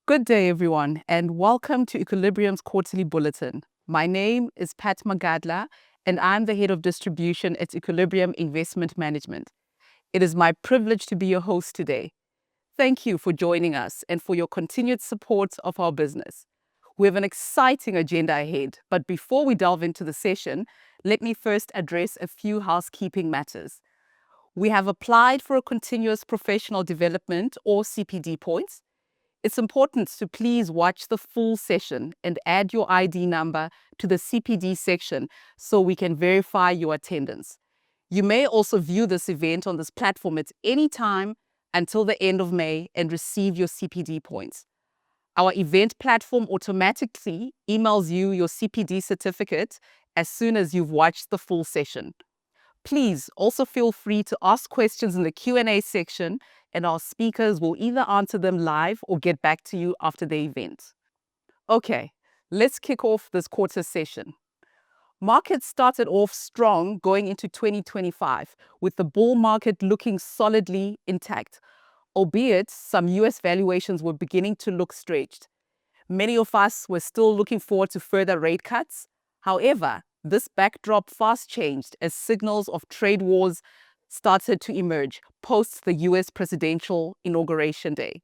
Good day, everyone, and welcome to Equilibrium's quarterly bulletin. My name is Pat Magadla, and I'm the head of distribution at Equilibrium Investment Management. It is my privilege to be your host today. Thank you for joining us and for your continued support of our business. We have an exciting agenda ahead, but before we delve into the session, let me first address a few housekeeping matters. We have applied for a continuous professional development or CPD points. It's important to please watch the full session and add your ID number to the CPD section so we can verify your attendance. You may also view this event on this platform at any time until the end of May and receive your CPD points. Our event platform automatically emails you your CPD certificate as soon as you've watched the full session. Please also feel free to ask questions in the Q&A section, and our speakers will either answer them live or get back to you after the event. Okay, let's kick off this quarter session. Markets started off strong going into 2025, with the bull market looking solidly intact, albeit some US valuations were beginning to look stretched. Many of us were still looking forward to further rate cuts. However, this backdrop fast changed as signals of trade wars started to emerge post the US presidential inauguration day.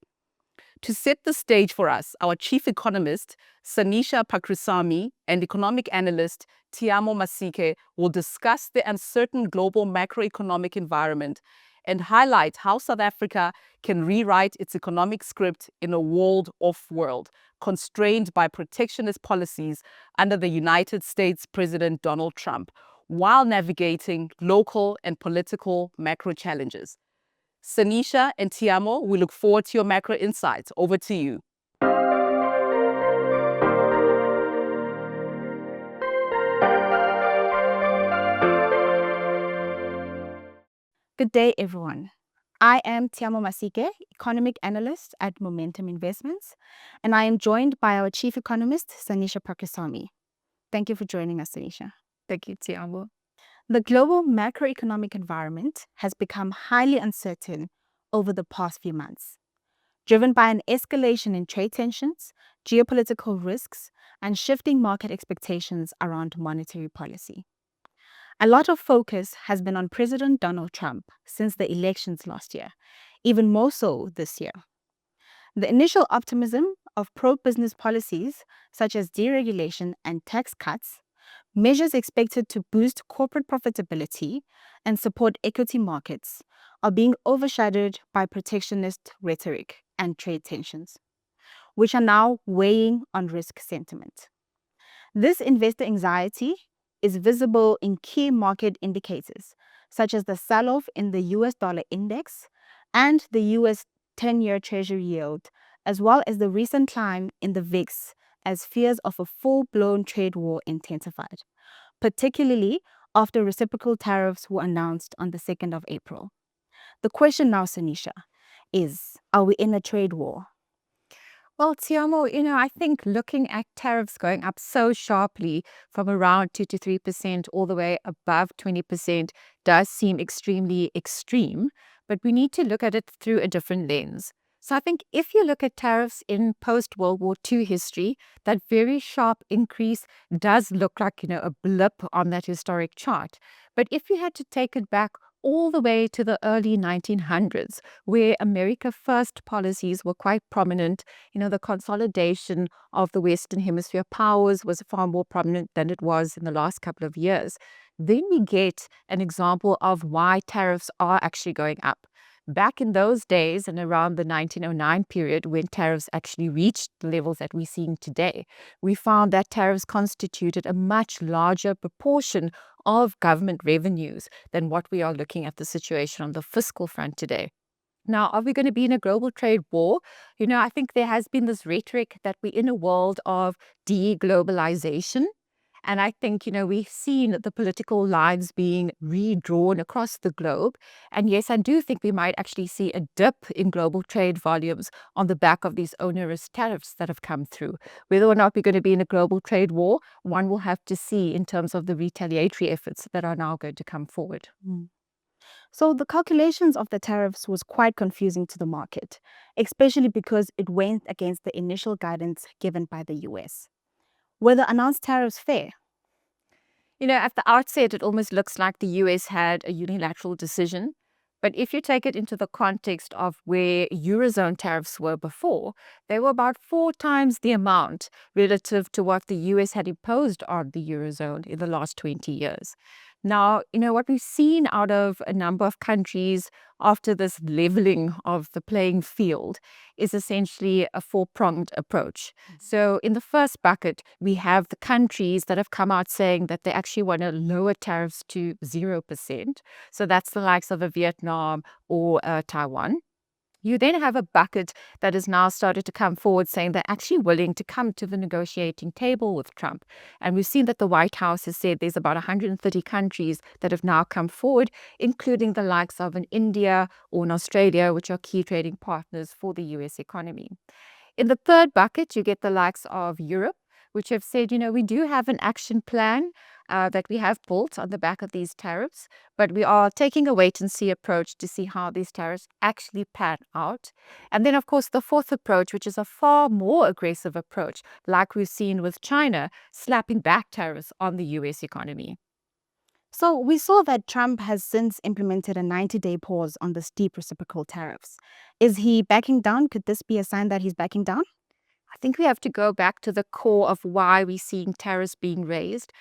To set the stage for us, our chief economist, Sanisha Pakrisamy, and economic analyst, Tiamo Masike, will discuss the uncertain global macroeconomic environment and highlight how South Africa can rewrite its economic script in a walled-off world, constrained by protectionist policies under the United States President Donald Trump, while navigating local and political macro challenges. Sanisha and Tiamo, we look forward to your macro insights. Over to you. Good day, everyone. I am Tiamo Masike, economic analyst at Momentum Investments, and I am joined by our chief economist, Sanisha Pakrisamy. Thank you for joining us, Sanisha. Thank you, Tiamo. The global macroeconomic environment has become highly uncertain over the past few months, driven by an escalation in trade tensions, geopolitical risks, and shifting market expectations around monetary policy. A lot of focus has been on President Donald Trump since the elections last year, even more so this year. The initial optimism of pro-business policies such as deregulation and tax cuts, measures expected to boost corporate profitability and support equity markets, are being overshadowed by protectionist rhetoric and trade tensions, which are now weighing on risk sentiment. This investor anxiety is visible in key market indicators, such as the sell-off in the US dollar index and the US 10-year Treasury yield, as well as the recent climb in the VIX as fears of a full-blown trade war intensified, particularly after reciprocal tariffs were announced on the 2nd of April. The question now, Sanisha, is, are we in a trade war? Well, Tiamo, I think looking at tariffs going up so sharply from around 2 to 3% all the way above 20% does seem extremely extreme, but we need to look at it through a different lens. So I think if you look at tariffs in post-World War II history, that very sharp increase does look like, a blip on that historic chart. But if you had to take it back all the way to the early 1900s, where America First policies were quite prominent. The consolidation of the Western Hemisphere powers was far more prominent than it was in the last couple of years. Then we get an example of why tariffs are actually going up. back in those days and around the 1909 period when tariffs actually reached the levels that we're seeing today, we found that tariffs constituted a much larger proportion of government revenues than what we are looking at the situation on the fiscal front today. Now, are we going to be in a global trade war? I think there has been this rhetoric that we're in a world of de-globalization. And I think, we've seen the political lines being redrawn across the globe. And yes, I do think we might actually see a dip in global trade volumes on the back of these onerous tariffs that have come through. Whether or not we're going to be in a global trade war, one will have to see in terms of the retaliatory efforts that are now going to come forward. So the calculations of the tariffs was quite confusing to the market, especially because it went against the initial guidance given by the US. Were the announced tariffs fair? At the outset, it almost looks like the US had a unilateral decision. But if you take it into the context of where Eurozone tariffs were before, they were about 4 times the amount relative to what the US had imposed on the Eurozone in the last 20 years. Now, what we've seen out of a number of countries after this leveling of the playing field is essentially a 4-pronged approach. So in the first bucket, we have the countries that have come out saying that they actually want to lower tariffs to 0%. So that's the likes of a Vietnam or Taiwan. You then have a bucket that has now started to come forward saying they're actually willing to come to the negotiating table with Trump. And we've seen that the White House has said there's about 130 countries that have now come forward, including the likes of an India or an Australia, which are key trading partners for the US economy. In the third bucket, you get the likes of Europe, which have said, we do have an action plan that we have built on the back of these tariffs, but we are taking a wait-and-see approach to see how these tariffs actually pan out. And then, of course, the fourth approach, which is a far more aggressive approach, like we've seen with China, slapping back tariffs on the US economy. So we saw that Trump has since implemented a 90-day pause on the steep reciprocal tariffs. Is he backing down? Could this be a sign that he's backing down? I think we have to go back to the core of why we're seeing tariffs being raised,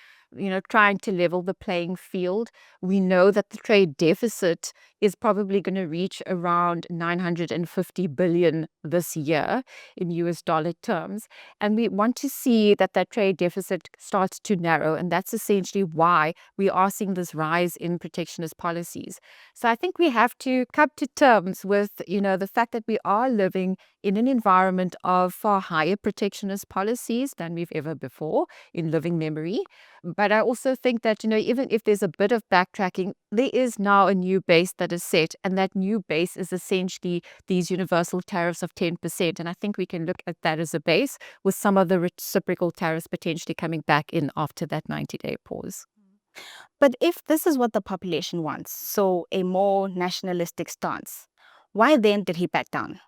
trying to level the playing field. We know that the trade deficit is probably going to reach around 950 billion this year in US dollar terms. And we want to see that trade deficit starts to narrow. And that's essentially why we are seeing this rise in protectionist policies. So I think we have to come to terms with, the fact that we are living in an environment of far higher protectionist policies than we've ever before in living memory. But I also think that, even if there's a bit of backtracking, there is now a new base that is set. And that new base is essentially these universal tariffs of 10%. And I think we can look at that as a base with some of the reciprocal tariffs potentially coming back in after that 90-day pause. But if this is what the population wants, so a more nationalistic stance, why then did he back down?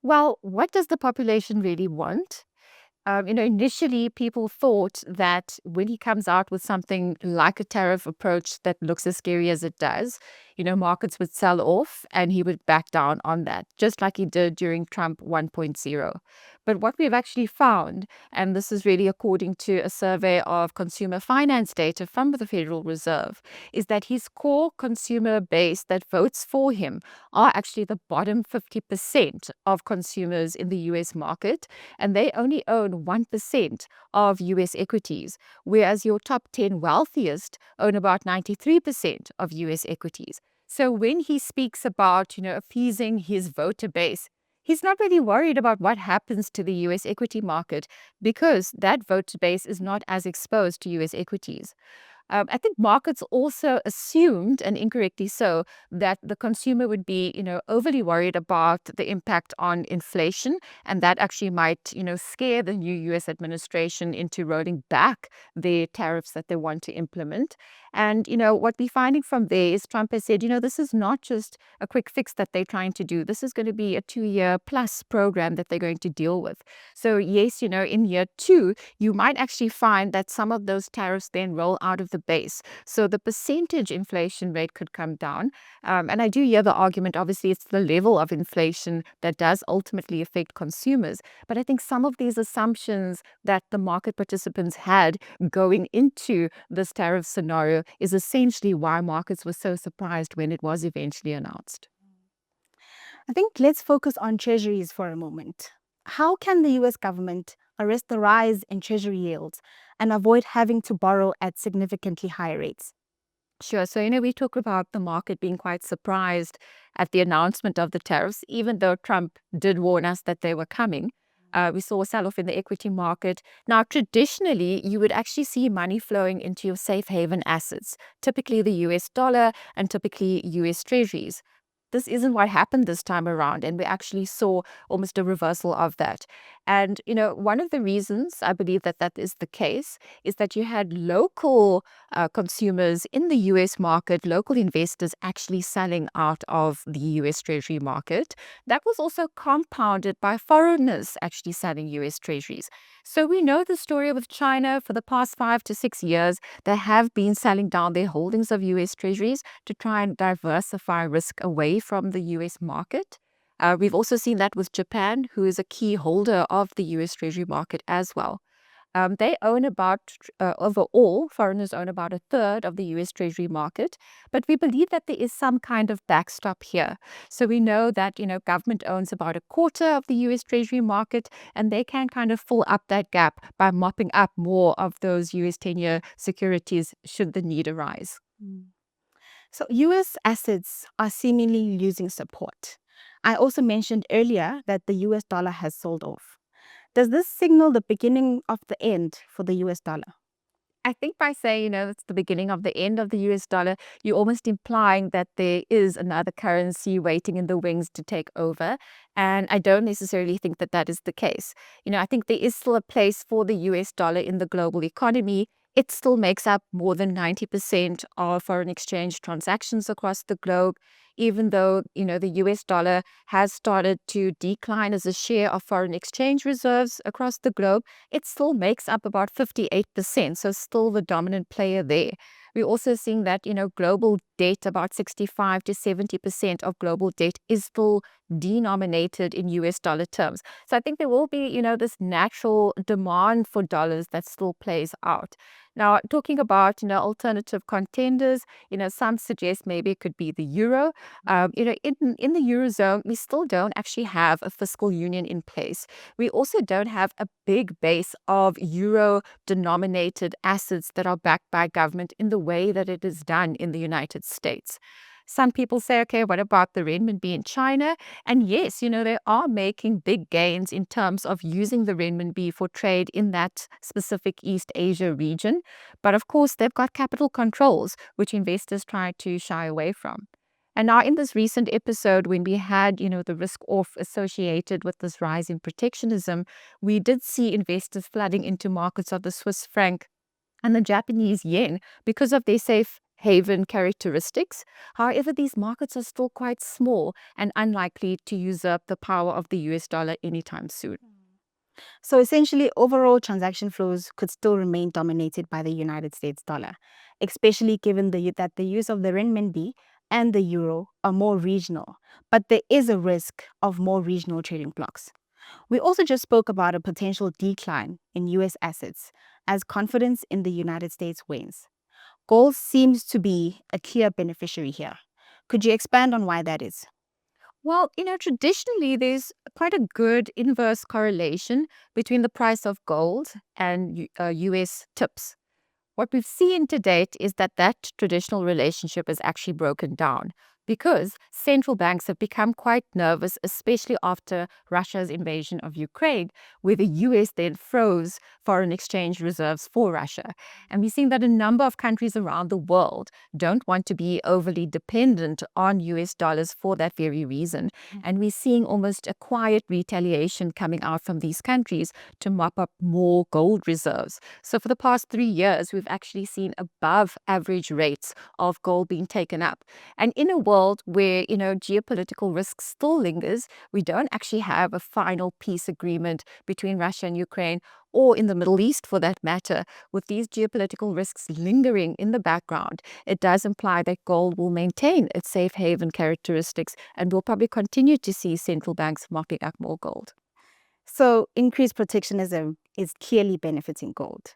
Well, what does the population really want? Initially people thought that when he comes out with something like a tariff approach that looks as scary as it does, markets would sell off and he would back down on that, just like he did during Trump 1.0. But what we've actually found, and this is really according to a survey of consumer finance data from the Federal Reserve, is that his core consumer base that votes for him are actually the bottom 50% of consumers in the US market, and they only own 1% of US equities, whereas your top 10 wealthiest own about 93% of US equities. So when he speaks about, appeasing his voter base, he's not really worried about what happens to the US equity market because that voter base is not as exposed to US equities. I think markets also assumed, and incorrectly so, that the consumer would be, overly worried about the impact on inflation, and that actually might, scare the new U.S. administration into rolling back the tariffs that they want to implement. And, what we're finding from there is Trump has said, this is not just a quick fix that they're trying to do. This is going to be a 2-year plus program that they're going to deal with. So yes, in year 2, you might actually find that some of those tariffs then roll out of the base. So the percentage inflation rate could come down. And I do hear the argument, obviously, it's the level of inflation that does ultimately affect consumers. But I think some of these assumptions that the market participants had going into this tariff scenario is essentially why markets were so surprised when it was eventually announced. I think let's focus on treasuries for a moment. How can the US government arrest the rise in treasury yields and avoid having to borrow at significantly higher rates? Sure. So, we talk about the market being quite surprised at the announcement of the tariffs, even though Trump did warn us that they were coming. We saw a sell off in the equity market. Now, traditionally, you would actually see money flowing into your safe haven assets, typically the US dollar and typically US treasuries. This isn't what happened this time around, and we actually saw almost a reversal of that. And, one of the reasons I believe that that is the case is that you had local consumers in the US market, local investors actually selling out of the US Treasury market. That was also compounded by foreigners actually selling US Treasuries. So we know the story with China for the past 5 to 6 years. They have been selling down their holdings of US Treasuries to try and diversify risk away from the US market. We've also seen that with Japan, who is a key holder of the US Treasury market as well. They own overall, foreigners own about a third of the US Treasury market, but we believe that there is some kind of backstop here. So we know that, government owns about a quarter of the US Treasury market, and they can kind of fill up that gap by mopping up more of those US 10-year securities should the need arise. So, US assets are seemingly losing support. I also mentioned earlier that the US dollar has sold off. Does this signal the beginning of the end for the US dollar? I think by saying, it's the beginning of the end of the US dollar, you're almost implying that there is another currency waiting in the wings to take over. And I don't necessarily think that that is the case. I think there is still a place for the US dollar in the global economy. It still makes up more than 90% of foreign exchange transactions across the globe, even though, the US dollar has started to decline as a share of foreign exchange reserves across the globe. It still makes up about 58%, so still the dominant player there. We're also seeing that, global debt, about 65 to 70% of global debt is still denominated in US dollar terms. So I think there will be, this natural demand for dollars that still plays out. Now, talking about, alternative contenders, some suggest maybe it could be the euro. In the Eurozone, we still don't actually have a fiscal union in place. We also don't have a big base of euro-denominated assets that are backed by government in the way that it is done in the United States. Some people say, okay, what about the renminbi in China? And yes, they are making big gains in terms of using the renminbi for trade in that specific East Asia region. But of course, they've got capital controls, which investors try to shy away from. And now in this recent episode, when we had, the risk off associated with this rise in protectionism, we did see investors flooding into markets of the Swiss franc and the Japanese yen because of their safe haven characteristics. However, these markets are still quite small and unlikely to usurp the power of the US dollar anytime soon. So essentially, overall transaction flows could still remain dominated by the United States dollar, especially given that the use of the renminbi and the euro are more regional, but there is a risk of more regional trading blocks. We also just spoke about a potential decline in US assets as confidence in the United States wanes. Gold seems to be a clear beneficiary here. Could you expand on why that is? Well, traditionally, there's quite a good inverse correlation between the price of gold and US tips. What we've seen to date is that that traditional relationship is actually broken down because central banks have become quite nervous, especially after Russia's invasion of Ukraine, where the US then froze foreign exchange reserves for Russia. And we've seen that a number of countries around the world don't want to be overly dependent on US dollars for that very reason. And we're seeing almost a quiet retaliation coming out from these countries to mop up more gold reserves. So for the past 3 years, we've actually seen above average rates of gold being taken up. And in a world where, geopolitical risk still lingers, we don't actually have a final peace agreement between Russia and Ukraine, or in the Middle East for that matter. With these geopolitical risks lingering in the background, it does imply that gold will maintain its safe haven characteristics, and we'll probably continue to see central banks mopping up more gold. So, increased protectionism is clearly benefiting gold.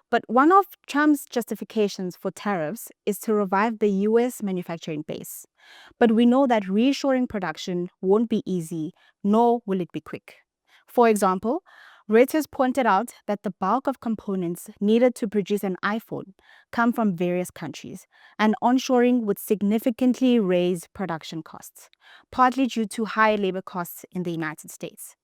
But one of Trump's justifications for tariffs is to revive the US manufacturing base. But we know that reshoring production won't be easy, nor will it be quick. For example, Reuters pointed out that the bulk of components needed to produce an iPhone come from various countries, and onshoring would significantly raise production costs, partly due to higher labor costs in the United States.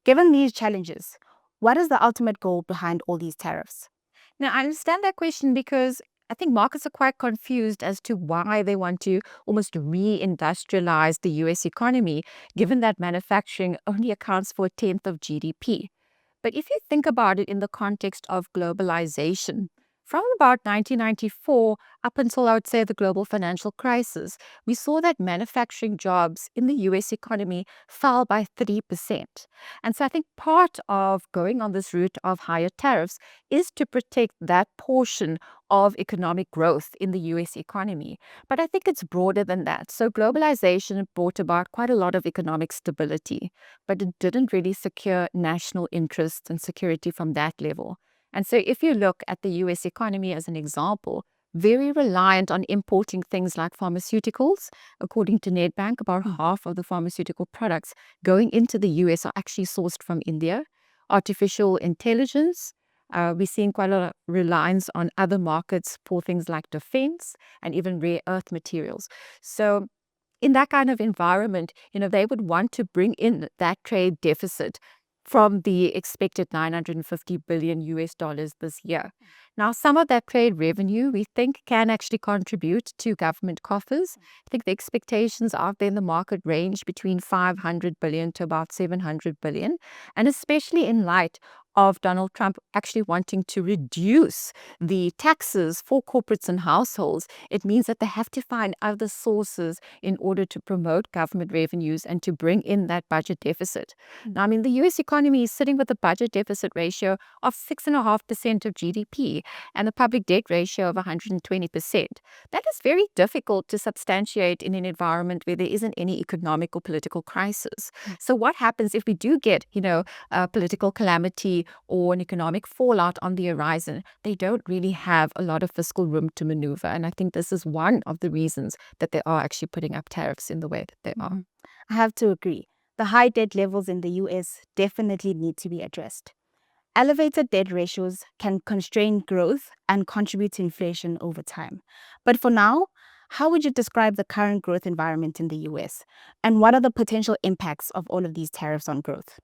Given these challenges, what is the ultimate goal behind all these tariffs? Now, I understand that question because I think markets are quite confused as to why they want to almost re-industrialize the US economy, given that manufacturing only accounts for a tenth of GDP. But if you think about it in the context of globalization, from about 1994 up until I would say the global financial crisis, we saw that manufacturing jobs in the US economy fell by 3%. And so I think part of going on this route of higher tariffs is to protect that portion of economic growth in the US economy. But I think it's broader than that. So globalization brought about quite a lot of economic stability, but it didn't really secure national interests and security from that level. And so if you look at the US economy as an example, very reliant on importing things like pharmaceuticals. According to Nedbank, about half of the pharmaceutical products going into the US are actually sourced from India. Artificial intelligence, we're seeing quite a lot of reliance on other markets for things like defense and even rare earth materials. So in that kind of environment, they would want to bring in that trade deficit from the expected 950 billion US dollars this year. Now, some of that trade revenue we think can actually contribute to government coffers. I think the expectations out there in the market range between 500 billion to about 700 billion, and especially in light of Donald Trump actually wanting to reduce the taxes for corporates and households, it means that they have to find other sources in order to promote government revenues and to bring in that budget deficit. Now, I mean, the US economy is sitting with a budget deficit ratio of 6.5% of GDP and a public debt ratio of 120%. That is very difficult to substantiate in an environment where there isn't any economic or political crisis. So what happens if we do get, a political calamity or an economic fallout on the horizon? They don't really have a lot of fiscal room to maneuver. And I think this is one of the reasons that they are actually putting up tariffs in the way that they are. I have to agree. The high debt levels in the US definitely need to be addressed. Elevated debt ratios can constrain growth and contribute to inflation over time. But for now, how would you describe the current growth environment in the US? And what are the potential impacts of all of these tariffs on growth?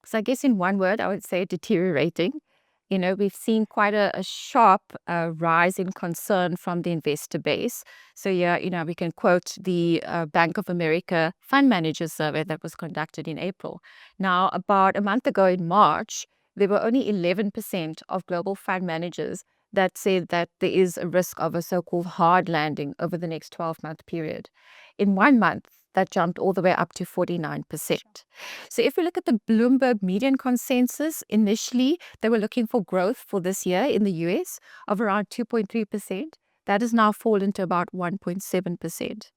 So I guess in one word, I would say deteriorating. We've seen quite a sharp rise in concern from the investor base. So yeah, we can quote the Bank of America fund manager survey that was conducted in April. Now, about a month ago in March, there were only 11% of global fund managers that said that there is a risk of a so-called hard landing over the next 12-month period. In 1 month, that jumped all the way up to 49%. So if we look at the Bloomberg median consensus, initially they were looking for growth for this year in the US of around 2.3%. That has now fallen to about 1.7%.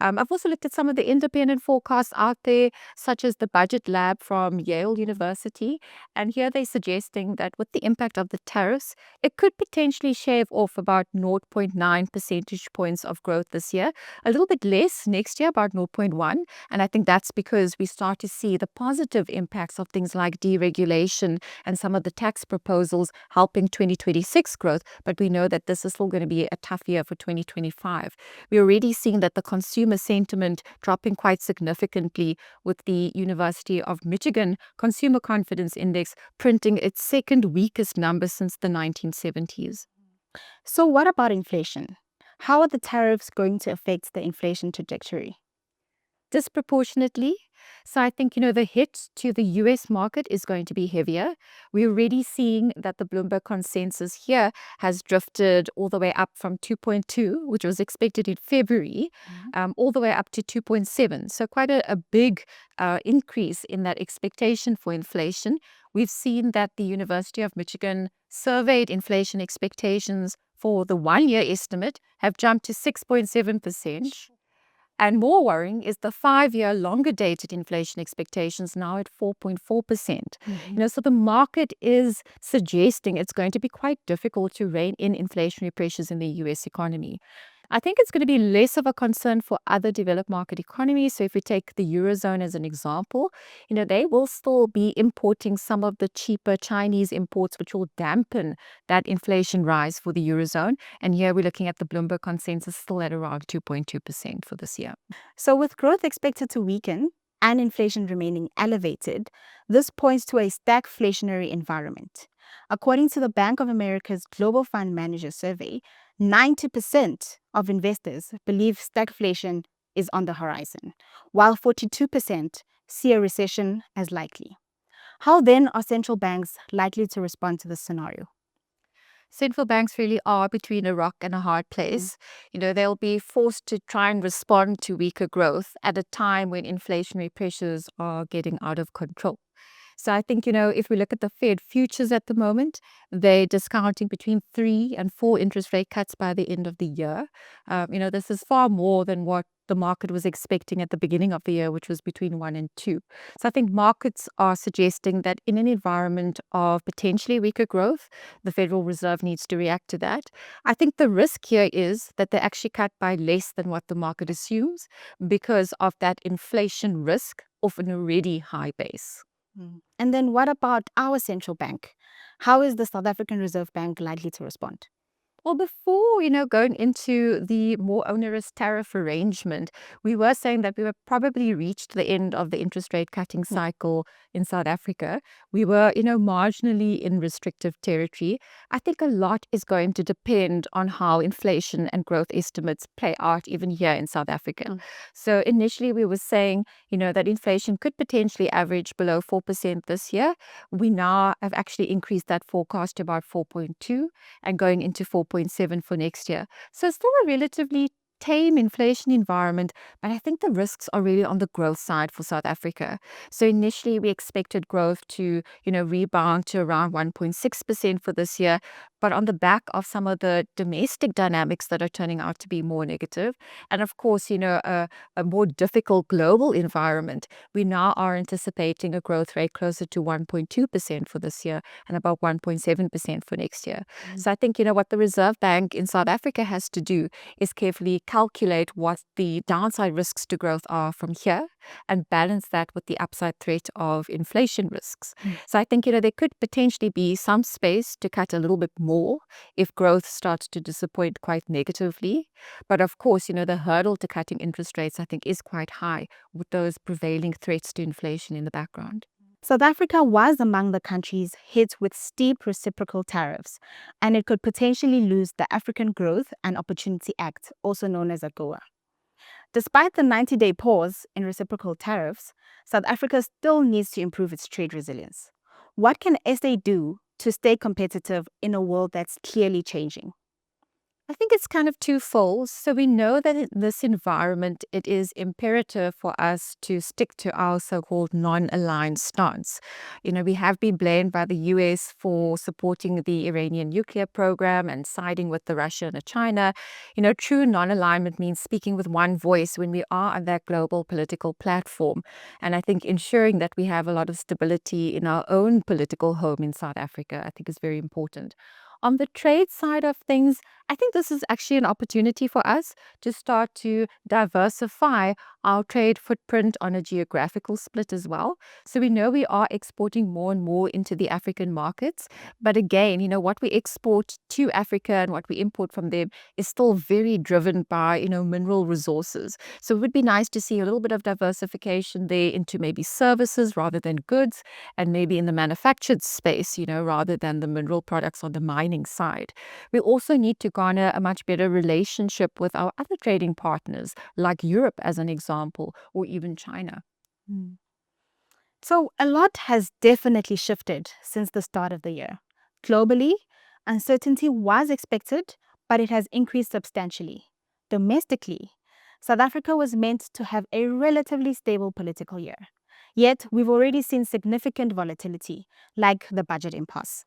I've also looked at some of the independent forecasts out there, such as the Budget Lab from Yale University. And here they're suggesting that with the impact of the tariffs, it could potentially shave off about 0.9 percentage points of growth this year, a little bit less next year, about 0.1. And I think that's because we start to see the positive impacts of things like deregulation and some of the tax proposals helping 2026 growth. But we know that this is still going to be a tough year for 2025. We're already seeing that the consumer sentiment dropping quite significantly, with the University of Michigan Consumer Confidence Index printing its second weakest number since the 1970s. So what about inflation? How are the tariffs going to affect the inflation trajectory? Disproportionately. So I think, the hit to the US market is going to be heavier. We're already seeing that the Bloomberg consensus here has drifted all the way up from 2.2, which was expected in February, all the way up to 2.7. So quite a big increase in that expectation for inflation. We've seen that the University of Michigan surveyed inflation expectations for the 1-year estimate have jumped to 6.7%. And more worrying is the 5-year longer dated inflation expectations now at 4.4%. So the market is suggesting it's going to be quite difficult to rein in inflationary pressures in the US economy. I think it's going to be less of a concern for other developed market economies. So if we take the Eurozone as an example, they will still be importing some of the cheaper Chinese imports, which will dampen that inflation rise for the Eurozone. And here we're looking at the Bloomberg consensus still at around 2.2% for this year. So with growth expected to weaken and inflation remaining elevated, this points to a stagflationary environment. According to the Bank of America's Global Fund Manager Survey, 90% of investors believe stagflation is on the horizon, while 42% see a recession as likely. How then are central banks likely to respond to this scenario? Central banks really are between a rock and a hard place. They'll be forced to try and respond to weaker growth at a time when inflationary pressures are getting out of control. So I think, if we look at the Fed futures at the moment, they're discounting between 3 and 4 interest rate cuts by the end of the year. This is far more than what the market was expecting at the beginning of the year, which was between 1 and 2. So I think markets are suggesting that in an environment of potentially weaker growth, the Federal Reserve needs to react to that. I think the risk here is that they actually cut by less than what the market assumes because of that inflation risk of an already high base. And then what about our central bank? How is the South African Reserve Bank likely to respond? Well, before, going into the more onerous tariff arrangement, we were saying that we were probably reached the end of the interest rate cutting cycle in South Africa. We were, marginally in restrictive territory. I think a lot is going to depend on how inflation and growth estimates play out even here in South Africa. So initially we were saying, that inflation could potentially average below 4% this year. We now have actually increased that forecast to about 4.2 and going into 4.7 for next year. So still a relatively tame inflation environment, but I think the risks are really on the growth side for South Africa. So initially we expected growth to, rebound to around 1.6% for this year, but on the back of some of the domestic dynamics that are turning out to be more negative, and of course, a more difficult global environment, we now are anticipating a growth rate closer to 1.2% for this year and about 1.7% for next year. So I think, what the Reserve Bank in South Africa has to do is carefully calculate what the downside risks to growth are from here and balance that with the upside threat of inflation risks. So I think, there could potentially be some space to cut a little bit more if growth starts to disappoint quite negatively. But of course, the hurdle to cutting interest rates, I think, is quite high with those prevailing threats to inflation in the background. South Africa was among the countries hit with steep reciprocal tariffs, and it could potentially lose the African Growth and Opportunity Act, also known as AGOA. Despite the 90-day pause in reciprocal tariffs, South Africa still needs to improve its trade resilience. What can SA do to stay competitive in a world that's clearly changing? I think it's kind of twofold. So we know that in this environment, it is imperative for us to stick to our so-called non-aligned stance. We have been blamed by the US for supporting the Iranian nuclear program and siding with the Russia and the China. True non-alignment means speaking with one voice when we are on that global political platform. And I think ensuring that we have a lot of stability in our own political home in South Africa, I think is very important. On the trade side of things, I think this is actually an opportunity for us to start to diversify our trade footprint on a geographical split as well. So we know we are exporting more and more into the African markets. But again, what we export to Africa and what we import from them is still very driven by, mineral resources. So it would be nice to see a little bit of diversification there into maybe services rather than goods, and maybe in the manufactured space, rather than the mineral products on the mining side. We also need to garner a much better relationship with our other trading partners, like Europe as an example, or even China. So a lot has definitely shifted since the start of the year. Globally, uncertainty was expected, but it has increased substantially. Domestically, South Africa was meant to have a relatively stable political year. Yet, we've already seen significant volatility, like the budget impasse,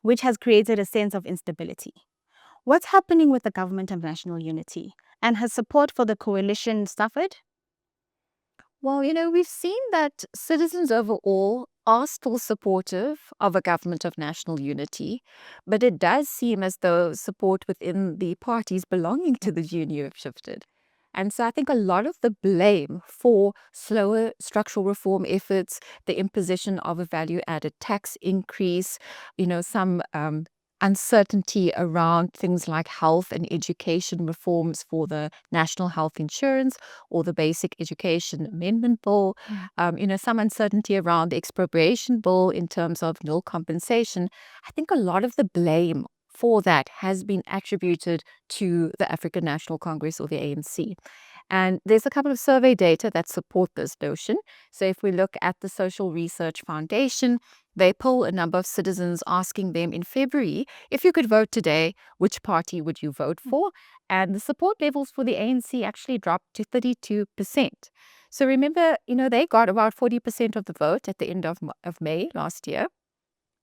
which has created a sense of instability. What's happening with the Government of National Unity, And has support for the coalition suffered? Well, we've seen that citizens overall are still supportive of a government of national unity, but it does seem as though support within the parties belonging to the GNU have shifted. And so I think a lot of the blame for slower structural reform efforts, the imposition of a value added tax increase, some uncertainty around things like health and education reforms for the national health insurance or the basic education amendment bill, some uncertainty around the expropriation bill in terms of nil compensation. I think a lot of the blame for that has been attributed to the African National Congress or the ANC. And there's a couple of survey data that support this notion. So if we look at the Social Research Foundation, they poll a number of citizens asking them in February, if you could vote today, which party would you vote for? And the support levels for the ANC actually dropped to 32%. So remember, they got about 40% of the vote at the end of May last year.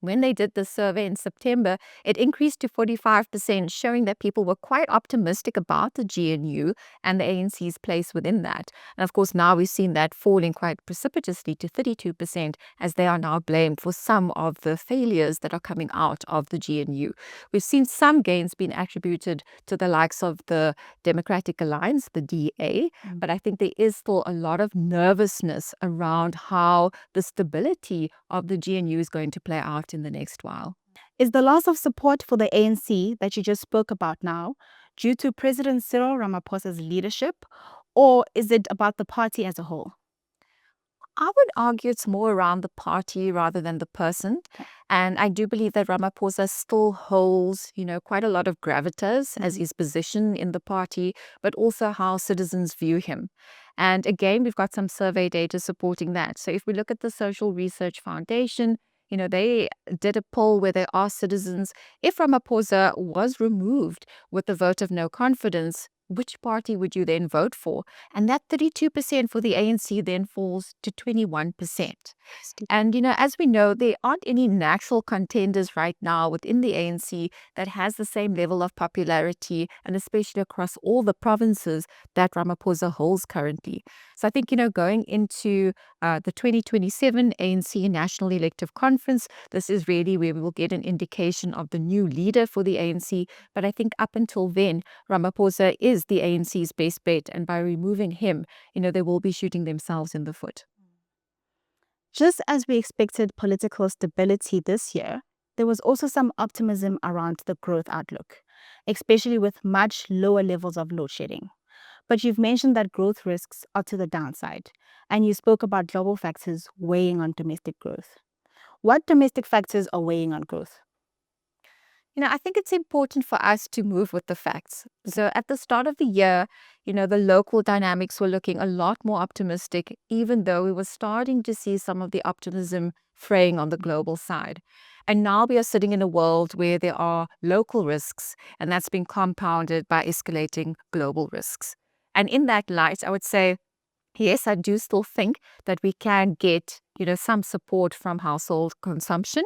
When they did the survey in September, it increased to 45%, showing that people were quite optimistic about the GNU and the ANC's place within that. And of course, now we've seen that falling quite precipitously to 32%, as they are now blamed for some of the failures that are coming out of the GNU. We've seen some gains being attributed to the likes of the Democratic Alliance, the DA, but I think there is still a lot of nervousness around how the stability of the GNU is going to play out in the next while. Is the loss of support for the ANC that you just spoke about now due to President Cyril Ramaphosa's leadership, or is it about the party as a whole? I would argue it's more around the party rather than the person. And I do believe that Ramaphosa still holds, quite a lot of gravitas as his position in the party, but also how citizens view him. And again, we've got some survey data supporting that. So if we look at the Social Research Foundation, they did a poll where they asked citizens, if Ramaphosa was removed with the vote of no confidence, which party would you then vote for? And that 32% for the ANC then falls to 21%. And, as we know, there aren't any natural contenders right now within the ANC that has the same level of popularity, and especially across all the provinces that Ramaphosa holds currently. So I think, going into the 2027 ANC National Elective Conference, this is really where we will get an indication of the new leader for the ANC. But I think up until then, Ramaphosa is the ANC's best bet, and by removing him, they will be shooting themselves in the foot. Just as we expected political stability this year, there was also some optimism around the growth outlook, especially with much lower levels of load shedding. But you've mentioned that growth risks are to the downside, and you spoke about global factors weighing on domestic growth. What domestic factors are weighing on growth? I think it's important for us to move with the facts. So at the start of the year, the local dynamics were looking a lot more optimistic, even though we were starting to see some of the optimism fraying on the global side. And now we are sitting in a world where there are local risks, and that's been compounded by escalating global risks. And in that light, I would say, yes, I do still think that we can get some support from household consumption,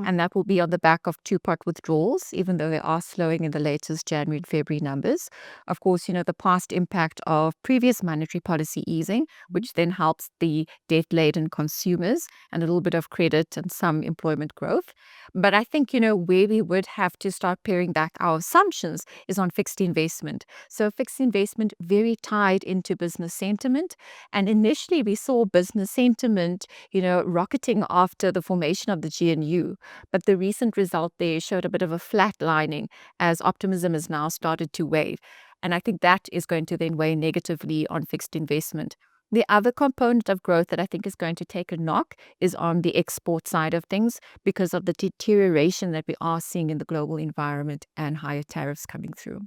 and that will be on the back of two-pot withdrawals, even though they are slowing in the latest January and February numbers. Of course, the past impact of previous monetary policy easing, which then helps the debt-laden consumers, and a little bit of credit and some employment growth. But I think, where we would have to start paring back our assumptions is on fixed investment. So fixed investment very tied into business sentiment. And initially we saw business sentiment, rocketing after the formation of the GNU. But the recent result there showed a bit of a flatlining as optimism has now started to wave. And I think that is going to then weigh negatively on fixed investment. The other component of growth that I think is going to take a knock is on the export side of things, because of the deterioration that we are seeing in the global environment and higher tariffs coming through.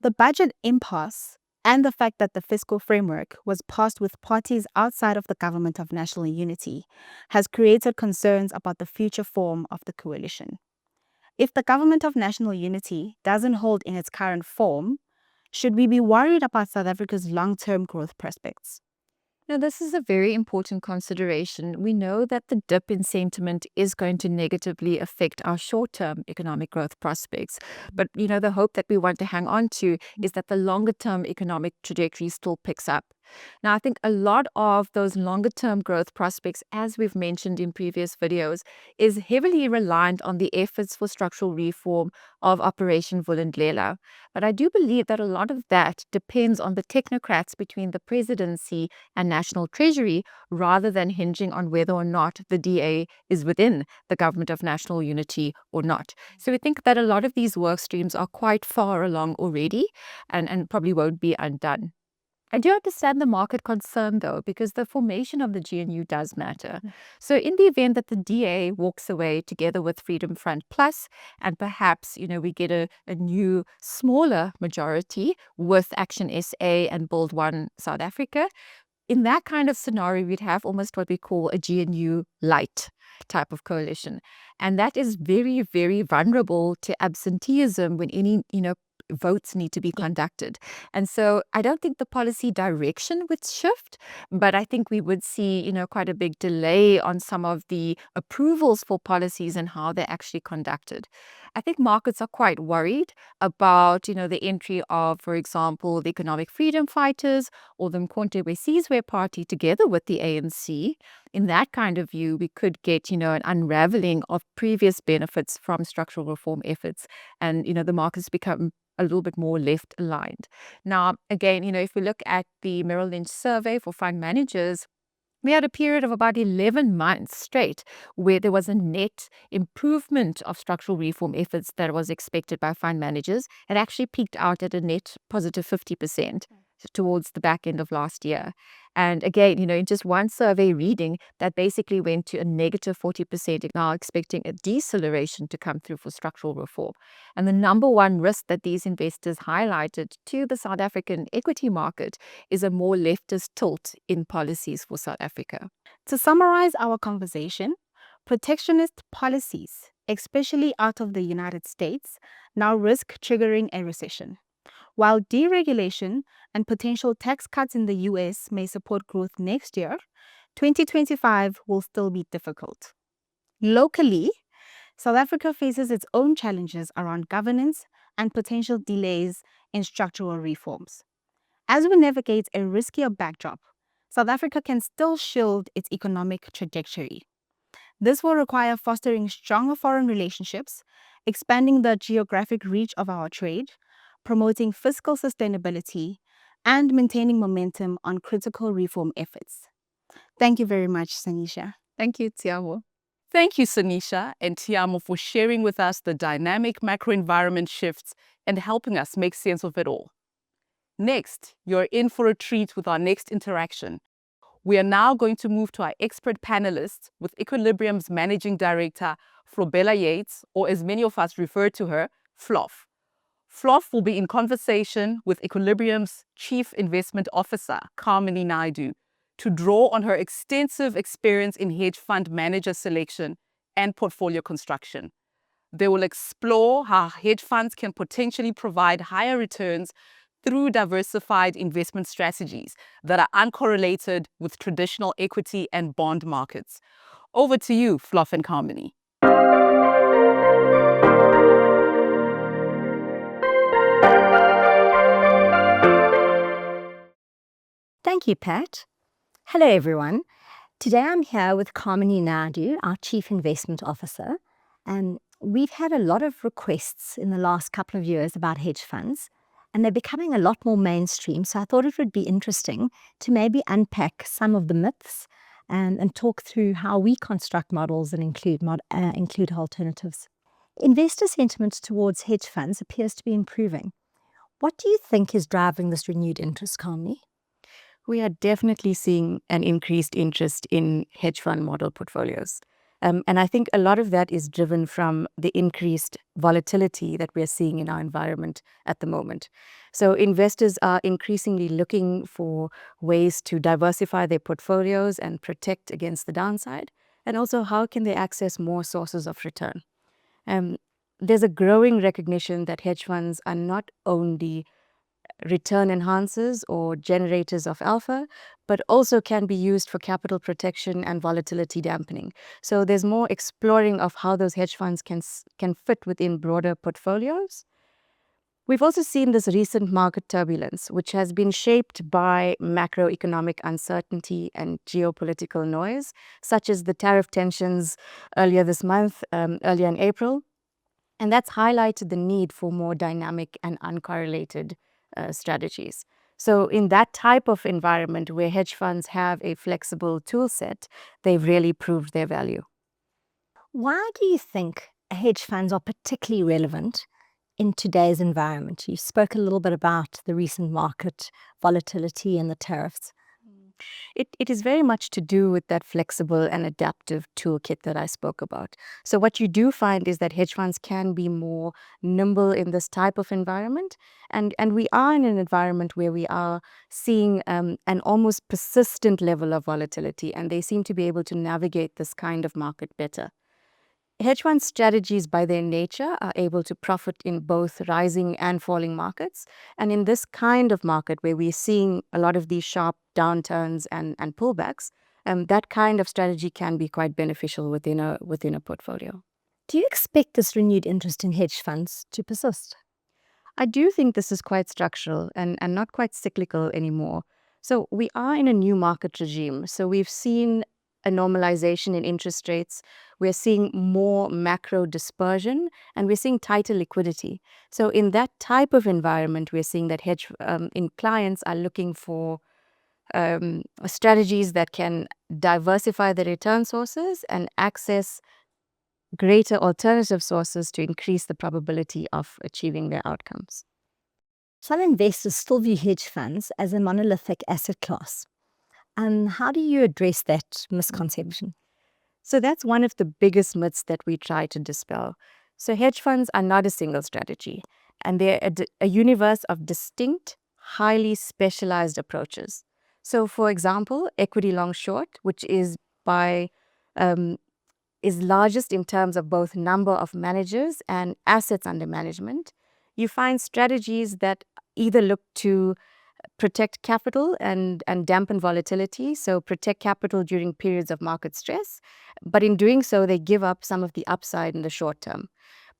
The budget impasse and the fact that the fiscal framework was passed with parties outside of the government of national unity has created concerns about the future form of the coalition. If the government of national unity doesn't hold in its current form, should we be worried about South Africa's long-term growth prospects? Now, this is a very important consideration. We know that the dip in sentiment is going to negatively affect our short-term economic growth prospects. But, the hope that we want to hang on to is that the longer-term economic trajectory still picks up. Now, I think a lot of those longer-term growth prospects, as we've mentioned in previous videos, is heavily reliant on the efforts for structural reform of Operation Vulindlela. But I do believe that a lot of that depends on the technocrats between the presidency and National Treasury, rather than hinging on whether or not the DA is within the government of national unity or not. So we think that a lot of these work streams are quite far along already and probably won't be undone. I do understand the market concern, though, because the formation of the GNU does matter. So in the event that the DA walks away together with Freedom Front Plus, and perhaps, we get a new, smaller majority with Action SA and Build One South Africa, in that kind of scenario, we'd have almost what we call a GNU light type of coalition. And that is very, very vulnerable to absenteeism when any, votes need to be conducted. And so I don't think the policy direction would shift, but I think we would see, quite a big delay on some of the approvals for policies and how they're actually conducted. I think markets are quite worried about, the entry of, for example, the economic freedom fighters or the Mkhonto weSizwe party together with the ANC. In that kind of view, we could get, an unraveling of previous benefits from structural reform efforts. And, the markets become a little bit more left aligned. Now, again, if we look at the Merrill Lynch survey for fund managers, we had a period of about 11 months straight where there was a net improvement of structural reform efforts that was expected by fund managers. It actually peaked out at a net positive 50% towards the back end of last year. And again, in just one survey reading, that basically went to a negative 40%, now expecting a deceleration to come through for structural reform. And the number one risk that these investors highlighted to the South African equity market is a more leftist tilt in policies for South Africa. To summarize our conversation, protectionist policies, especially out of the United States, now risk triggering a recession. While deregulation and potential tax cuts in the US may support growth next year, 2025 will still be difficult. Locally, South Africa faces its own challenges around governance and potential delays in structural reforms. As we navigate a riskier backdrop, South Africa can still shield its economic trajectory. This will require fostering stronger foreign relationships, expanding the geographic reach of our trade, promoting fiscal sustainability, and maintaining momentum on critical reform efforts. Thank you very much, Sanisha. Thank you, Tiamo. Thank you, Sanisha and Tiamo, for sharing with us the dynamic macro environment shifts and helping us make sense of it all. Next, you're in for a treat with our next interaction. We are now going to move to our expert panelists with Equilibrium's Managing Director, Florbela Yates, or as many of us refer to her, Flof. Flof will be in conversation with Equilibrium's Chief Investment Officer, Kamini Naidoo, to draw on her extensive experience in hedge fund manager selection and portfolio construction. They will explore how hedge funds can potentially provide higher returns through diversified investment strategies that are uncorrelated with traditional equity and bond markets. Over to you, Flof and Kamini. Thank you, Pat. Hello, everyone. Today I'm here with Kamini Naidoo, our Chief Investment Officer. We've had a lot of requests in the last couple of years about hedge funds, and they're becoming a lot more mainstream. So I thought it would be interesting to maybe unpack some of the myths and talk through how we construct models and include alternatives. Investor sentiment towards hedge funds appears to be improving. What do you think is driving this renewed interest, Kamini? We are definitely seeing an increased interest in hedge fund model portfolios. And I think a lot of that is driven from the increased volatility that we're seeing in our environment at the moment. So investors are increasingly looking for ways to diversify their portfolios and protect against the downside. And also, how can they access more sources of return? There's a growing recognition that hedge funds are not only return enhancers or generators of alpha, but also can be used for capital protection and volatility dampening. So there's more exploring of how those hedge funds can fit within broader portfolios. We've also seen this recent market turbulence, which has been shaped by macroeconomic uncertainty and geopolitical noise, such as the tariff tensions earlier this month, earlier in April. And that's highlighted the need for more dynamic and uncorrelated strategies. So in that type of environment where hedge funds have a flexible tool set, they've really proved their value. Why do you think hedge funds are particularly relevant in today's environment? You spoke a little bit about the recent market volatility and the tariffs. It is very much to do with that flexible and adaptive toolkit that I spoke about. So what you do find is that hedge funds can be more nimble in this type of environment. And we are in an environment where we are seeing an almost persistent level of volatility, and they seem to be able to navigate this kind of market better. Hedge fund strategies, by their nature, are able to profit in both rising and falling markets. And in this kind of market where we're seeing a lot of these sharp downturns and pullbacks, that kind of strategy can be quite beneficial within a portfolio. Do you expect this renewed interest in hedge funds to persist? I do think this is quite structural and not quite cyclical anymore. So we are in a new market regime. So we've seen a normalization in interest rates. We're seeing more macro dispersion, and we're seeing tighter liquidity. So in that type of environment, we're seeing that clients are looking for strategies that can diversify the return sources and access greater alternative sources to increase the probability of achieving their outcomes. Some investors still view hedge funds as a monolithic asset class. How do you address that misconception? So that's one of the biggest myths that we try to dispel. So hedge funds are not a single strategy, and they're a universe of distinct, highly specialized approaches. So for example, equity long short, which is largest in terms of both number of managers and assets under management, you find strategies that either look to protect capital and dampen volatility, so protect capital during periods of market stress, but in doing so, they give up some of the upside in the short term.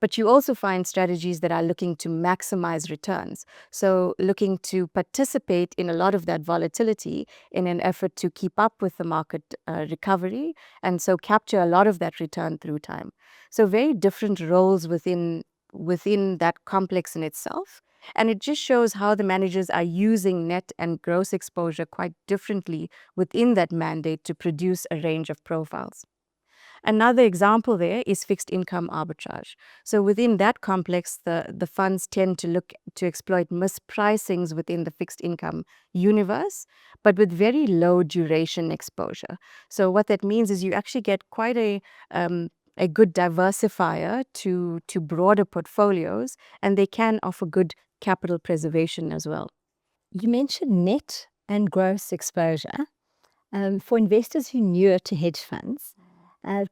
But you also find strategies that are looking to maximize returns, so looking to participate in a lot of that volatility in an effort to keep up with the market recovery, and so capture a lot of that return through time. So very different roles within that complex in itself. And it just shows how the managers are using net and gross exposure quite differently within that mandate to produce a range of profiles. Another example there is fixed income arbitrage. So within that complex, the funds tend to look to exploit mispricings within the fixed income universe, but with very low duration exposure. So what that means is you actually get quite a good diversifier to broader portfolios, and they can offer good capital preservation as well. You mentioned net and gross exposure. For investors who are newer to hedge funds,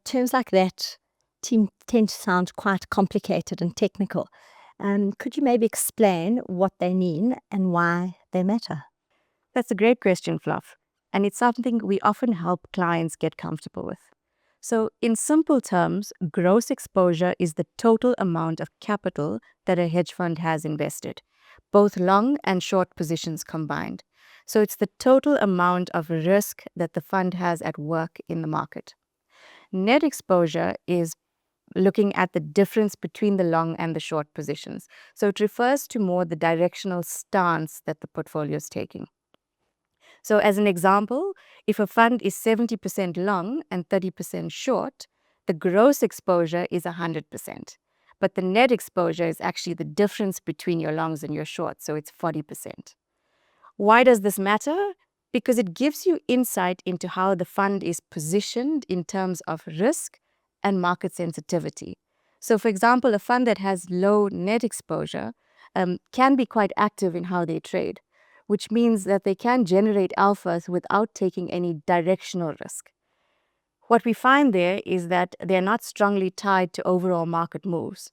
terms like that tend to sound quite complicated and technical. Could you maybe explain what they mean and why they matter? That's a great question, Fluff, and it's something we often help clients get comfortable with. So in simple terms, gross exposure is the total amount of capital that a hedge fund has invested, both long and short positions combined. So it's the total amount of risk that the fund has at work in the market. Net exposure is looking at the difference between the long and the short positions. So it refers to more the directional stance that the portfolio is taking. So as an example, if a fund is 70% long and 30% short, the gross exposure is 100%. But the net exposure is actually the difference between your longs and your shorts, so it's 40%. Why does this matter? Because it gives you insight into how the fund is positioned in terms of risk and market sensitivity. So for example, a fund that has low net exposure can be quite active in how they trade, which means that they can generate alphas without taking any directional risk. What we find there is that they're not strongly tied to overall market moves.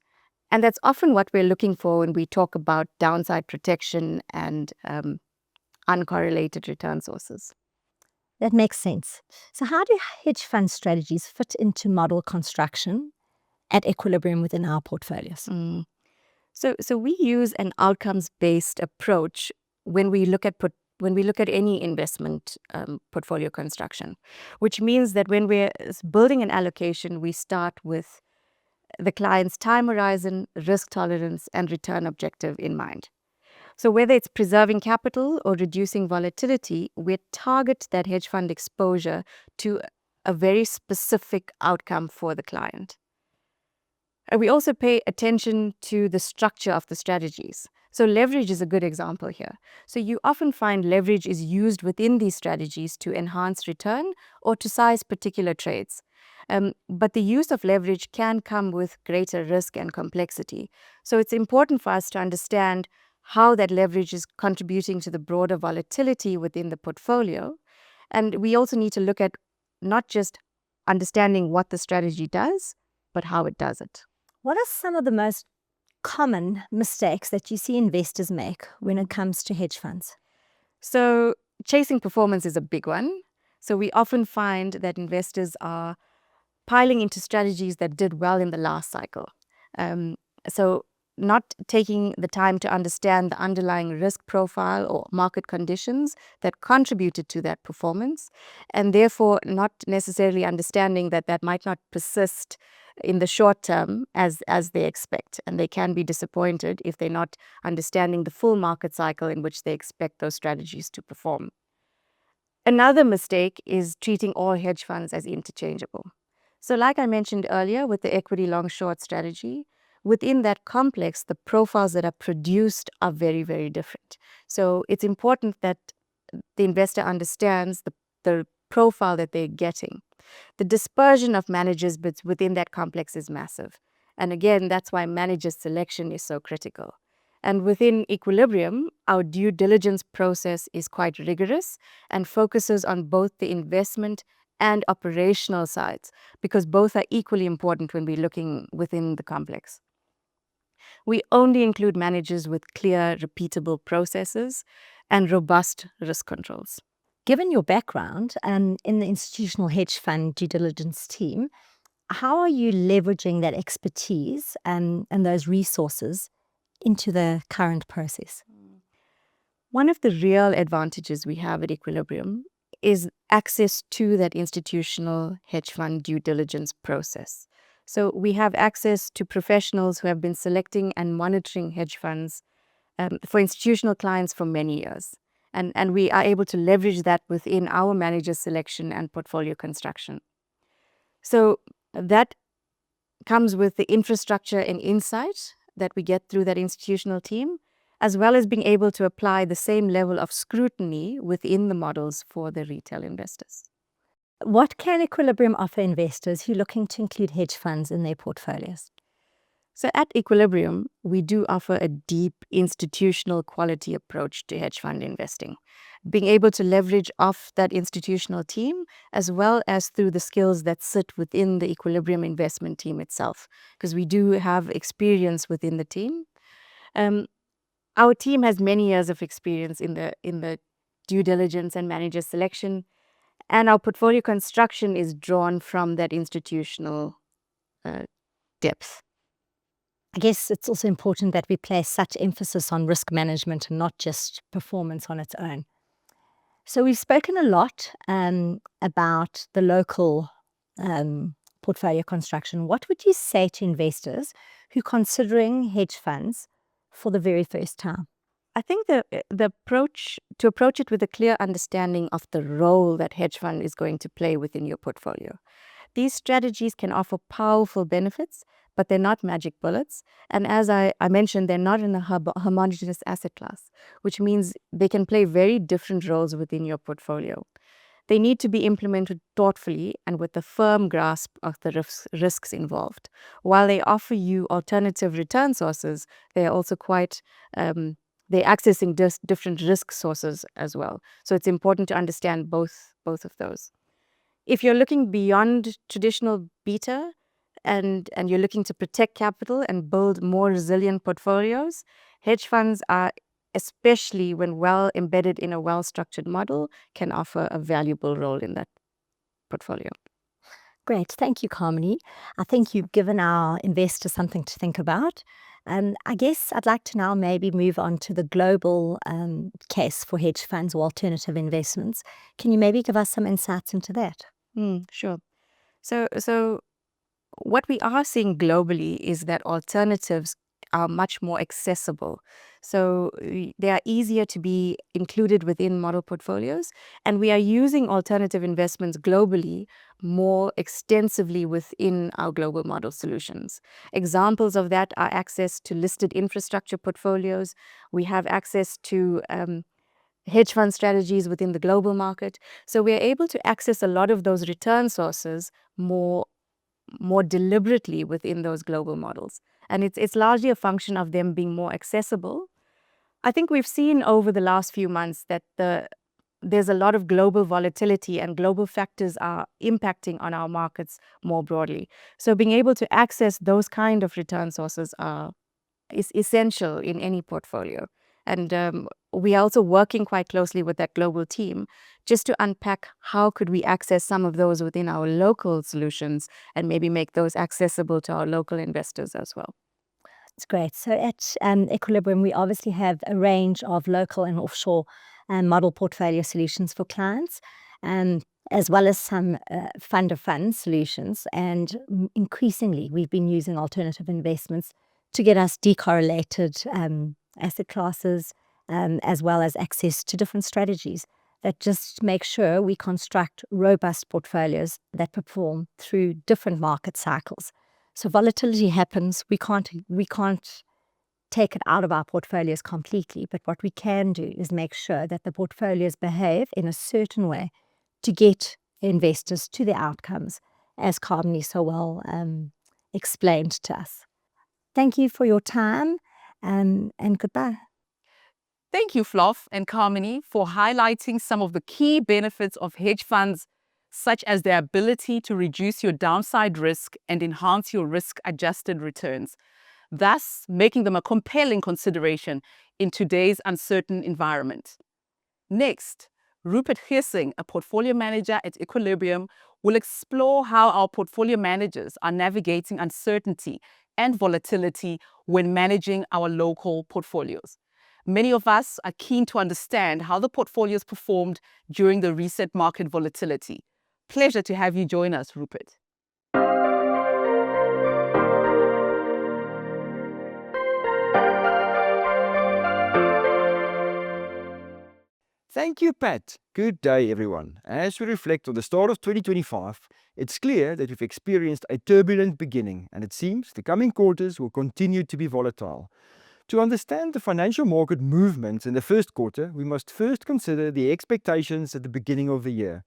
And that's often what we're looking for when we talk about downside protection and uncorrelated return sources. That makes sense. So how do hedge fund strategies fit into model construction at equilibrium within our portfolios? So we use an outcomes-based approach when we look at any investment portfolio construction, which means that when we're building an allocation, we start with the client's time horizon, risk tolerance, and return objective in mind. So whether it's preserving capital or reducing volatility, we target that hedge fund exposure to a very specific outcome for the client. And we also pay attention to the structure of the strategies. So leverage is a good example here. So you often find leverage is used within these strategies to enhance return or to size particular trades. But the use of leverage can come with greater risk and complexity. So it's important for us to understand how that leverage is contributing to the broader volatility within the portfolio. And we also need to look at not just understanding what the strategy does, but how it does it. What are some of the most common mistakes that you see investors make when it comes to hedge funds? So chasing performance is a big one. So we often find that investors are piling into strategies that did well in the last cycle. So not taking the time to understand the underlying risk profile or market conditions that contributed to that performance, and therefore not necessarily understanding that that might not persist in the short term as they expect, and they can be disappointed if they're not understanding the full market cycle in which they expect those strategies to perform. Another mistake is treating all hedge funds as interchangeable. So like I mentioned earlier with the equity long-short strategy, within that complex, the profiles that are produced are very, very different. So it's important that the investor understands the profile that they're getting. The dispersion of managers within that complex is massive. And again, that's why manager selection is so critical. And within Equilibrium, our due diligence process is quite rigorous and focuses on both the investment and operational sides, because both are equally important when we're looking within the complex. We only include managers with clear, repeatable processes and robust risk controls. Given your background in the institutional hedge fund due diligence team, how are you leveraging that expertise and those resources into the current process? One of the real advantages we have at Equilibrium is access to that institutional hedge fund due diligence process. So we have access to professionals who have been selecting and monitoring hedge funds for institutional clients for many years. And we are able to leverage that within our manager selection and portfolio construction. So that comes with the infrastructure and insight that we get through that institutional team, as well as being able to apply the same level of scrutiny within the models for the retail investors. What can Equilibrium offer investors who are looking to include hedge funds in their portfolios? So at Equilibrium, we do offer a deep institutional quality approach to hedge fund investing, being able to leverage off that institutional team as well as through the skills that sit within the Equilibrium investment team itself, because we do have experience within the team. Our team has many years of experience in the due diligence and manager selection, and our portfolio construction is drawn from that institutional depth. I guess it's also important that we place such emphasis on risk management and not just performance on its own. So we've spoken a lot about the local portfolio construction. What would you say to investors who are considering hedge funds for the very first time? I think the approach it with a clear understanding of the role that hedge fund is going to play within your portfolio. These strategies can offer powerful benefits, but they're not magic bullets. And as I mentioned, they're not in a homogeneous asset class, which means they can play very different roles within your portfolio. They need to be implemented thoughtfully and with a firm grasp of the risks involved. While they offer you alternative return sources, they are also quite they're accessing different risk sources as well. So it's important to understand both of those. If you're looking beyond traditional beta, and you're looking to protect capital and build more resilient portfolios, hedge funds are, especially when well embedded in a well-structured model, can offer a valuable role in that portfolio. Great. Thank you, Kamini. I think you've given our investors something to think about. I guess I'd like to now maybe move on to the global case for hedge funds or alternative investments. Can you maybe give us some insights into that? Sure. So what we are seeing globally is that alternatives are much more accessible. So they are easier to be included within model portfolios, and we are using alternative investments globally more extensively within our global model solutions. Examples of that are access to listed infrastructure portfolios. We have access to hedge fund strategies within the global market. So we are able to access a lot of those return sources more deliberately within those global models. And it's largely a function of them being more accessible. I think we've seen over the last few months that there's a lot of global volatility, and global factors are impacting on our markets more broadly. So being able to access those kind of return sources is essential in any portfolio. And we are also working quite closely with that global team just to unpack how could we access some of those within our local solutions and maybe make those accessible to our local investors as well. It's great. So at Equilibrium, we obviously have a range of local and offshore model portfolio solutions for clients, as well as some fund of funds solutions. And increasingly, we've been using alternative investments to get us decorrelated asset classes, as well as access to different strategies that just make sure we construct robust portfolios that perform through different market cycles. So volatility happens. We can't take it out of our portfolios completely, but what we can do is make sure that the portfolios behave in a certain way to get investors to the outcomes, as Kamini so well explained to us. Thank you for your time, and goodbye. Thank you, Flof and Kamini, for highlighting some of the key benefits of hedge funds, such as their ability to reduce your downside risk and enhance your risk-adjusted returns, thus making them a compelling consideration in today's uncertain environment. Next, Rupert Giessing, a portfolio manager at Equilibrium, will explore how our portfolio managers are navigating uncertainty and volatility when managing our local portfolios. Many of us are keen to understand how the portfolios performed during the recent market volatility. Pleasure to have you join us, Rupert. Thank you, Pat. Good day, everyone. As we reflect on the start of 2025, it's clear that we've experienced a turbulent beginning, and it seems the coming quarters will continue to be volatile. To understand the financial market movements in the first quarter, we must first consider the expectations at the beginning of the year.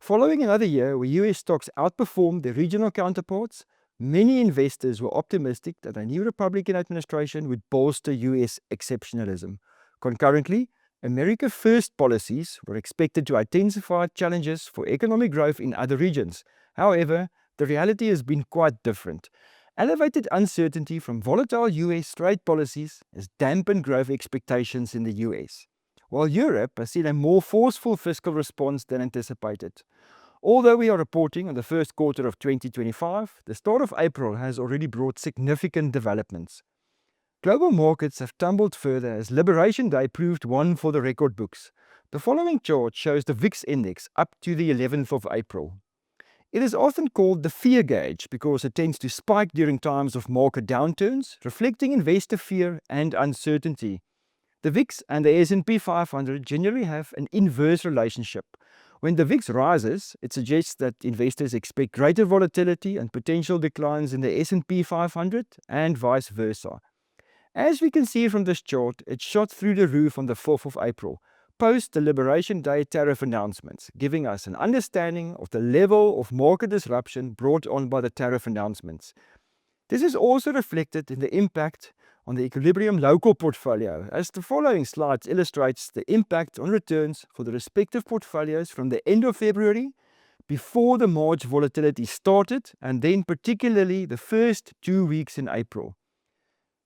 Following another year where US stocks outperformed their regional counterparts, many investors were optimistic that a new Republican administration would bolster US exceptionalism. Concurrently, America First policies were expected to intensify challenges for economic growth in other regions. However, the reality has been quite different. Elevated uncertainty from volatile US trade policies has dampened growth expectations in the US, while Europe has seen a more forceful fiscal response than anticipated. Although we are reporting on the first quarter of 2025, the start of April has already brought significant developments. Global markets have tumbled further as Liberation Day proved one for the record books. The following chart shows the VIX index up to the 11th of April. It is often called the fear gauge because it tends to spike during times of market downturns, reflecting investor fear and uncertainty. The VIX and the S&P 500 generally have an inverse relationship. When the VIX rises, it suggests that investors expect greater volatility and potential declines in the S&P 500 and vice versa. As we can see from this chart, it shot through the roof on the 4th of April, post the Liberation Day tariff announcements, giving us an understanding of the level of market disruption brought on by the tariff announcements. This is also reflected in the impact on the Equilibrium local portfolio, as the following slides illustrates the impact on returns for the respective portfolios from the end of February before the March volatility started, and then particularly the first 2 weeks in April.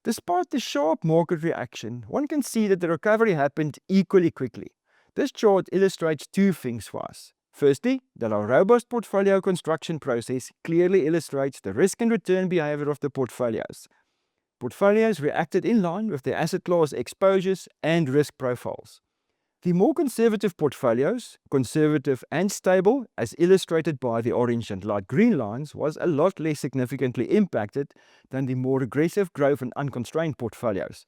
Despite the sharp market reaction, one can see that the recovery happened equally quickly. This chart illustrates two things for us. Firstly, that our robust portfolio construction process clearly illustrates the risk and return behavior of the portfolios. Portfolios reacted in line with their asset class exposures and risk profiles. The more conservative portfolios, conservative and stable, as illustrated by the orange and light green lines, was a lot less significantly impacted than the more aggressive growth and unconstrained portfolios.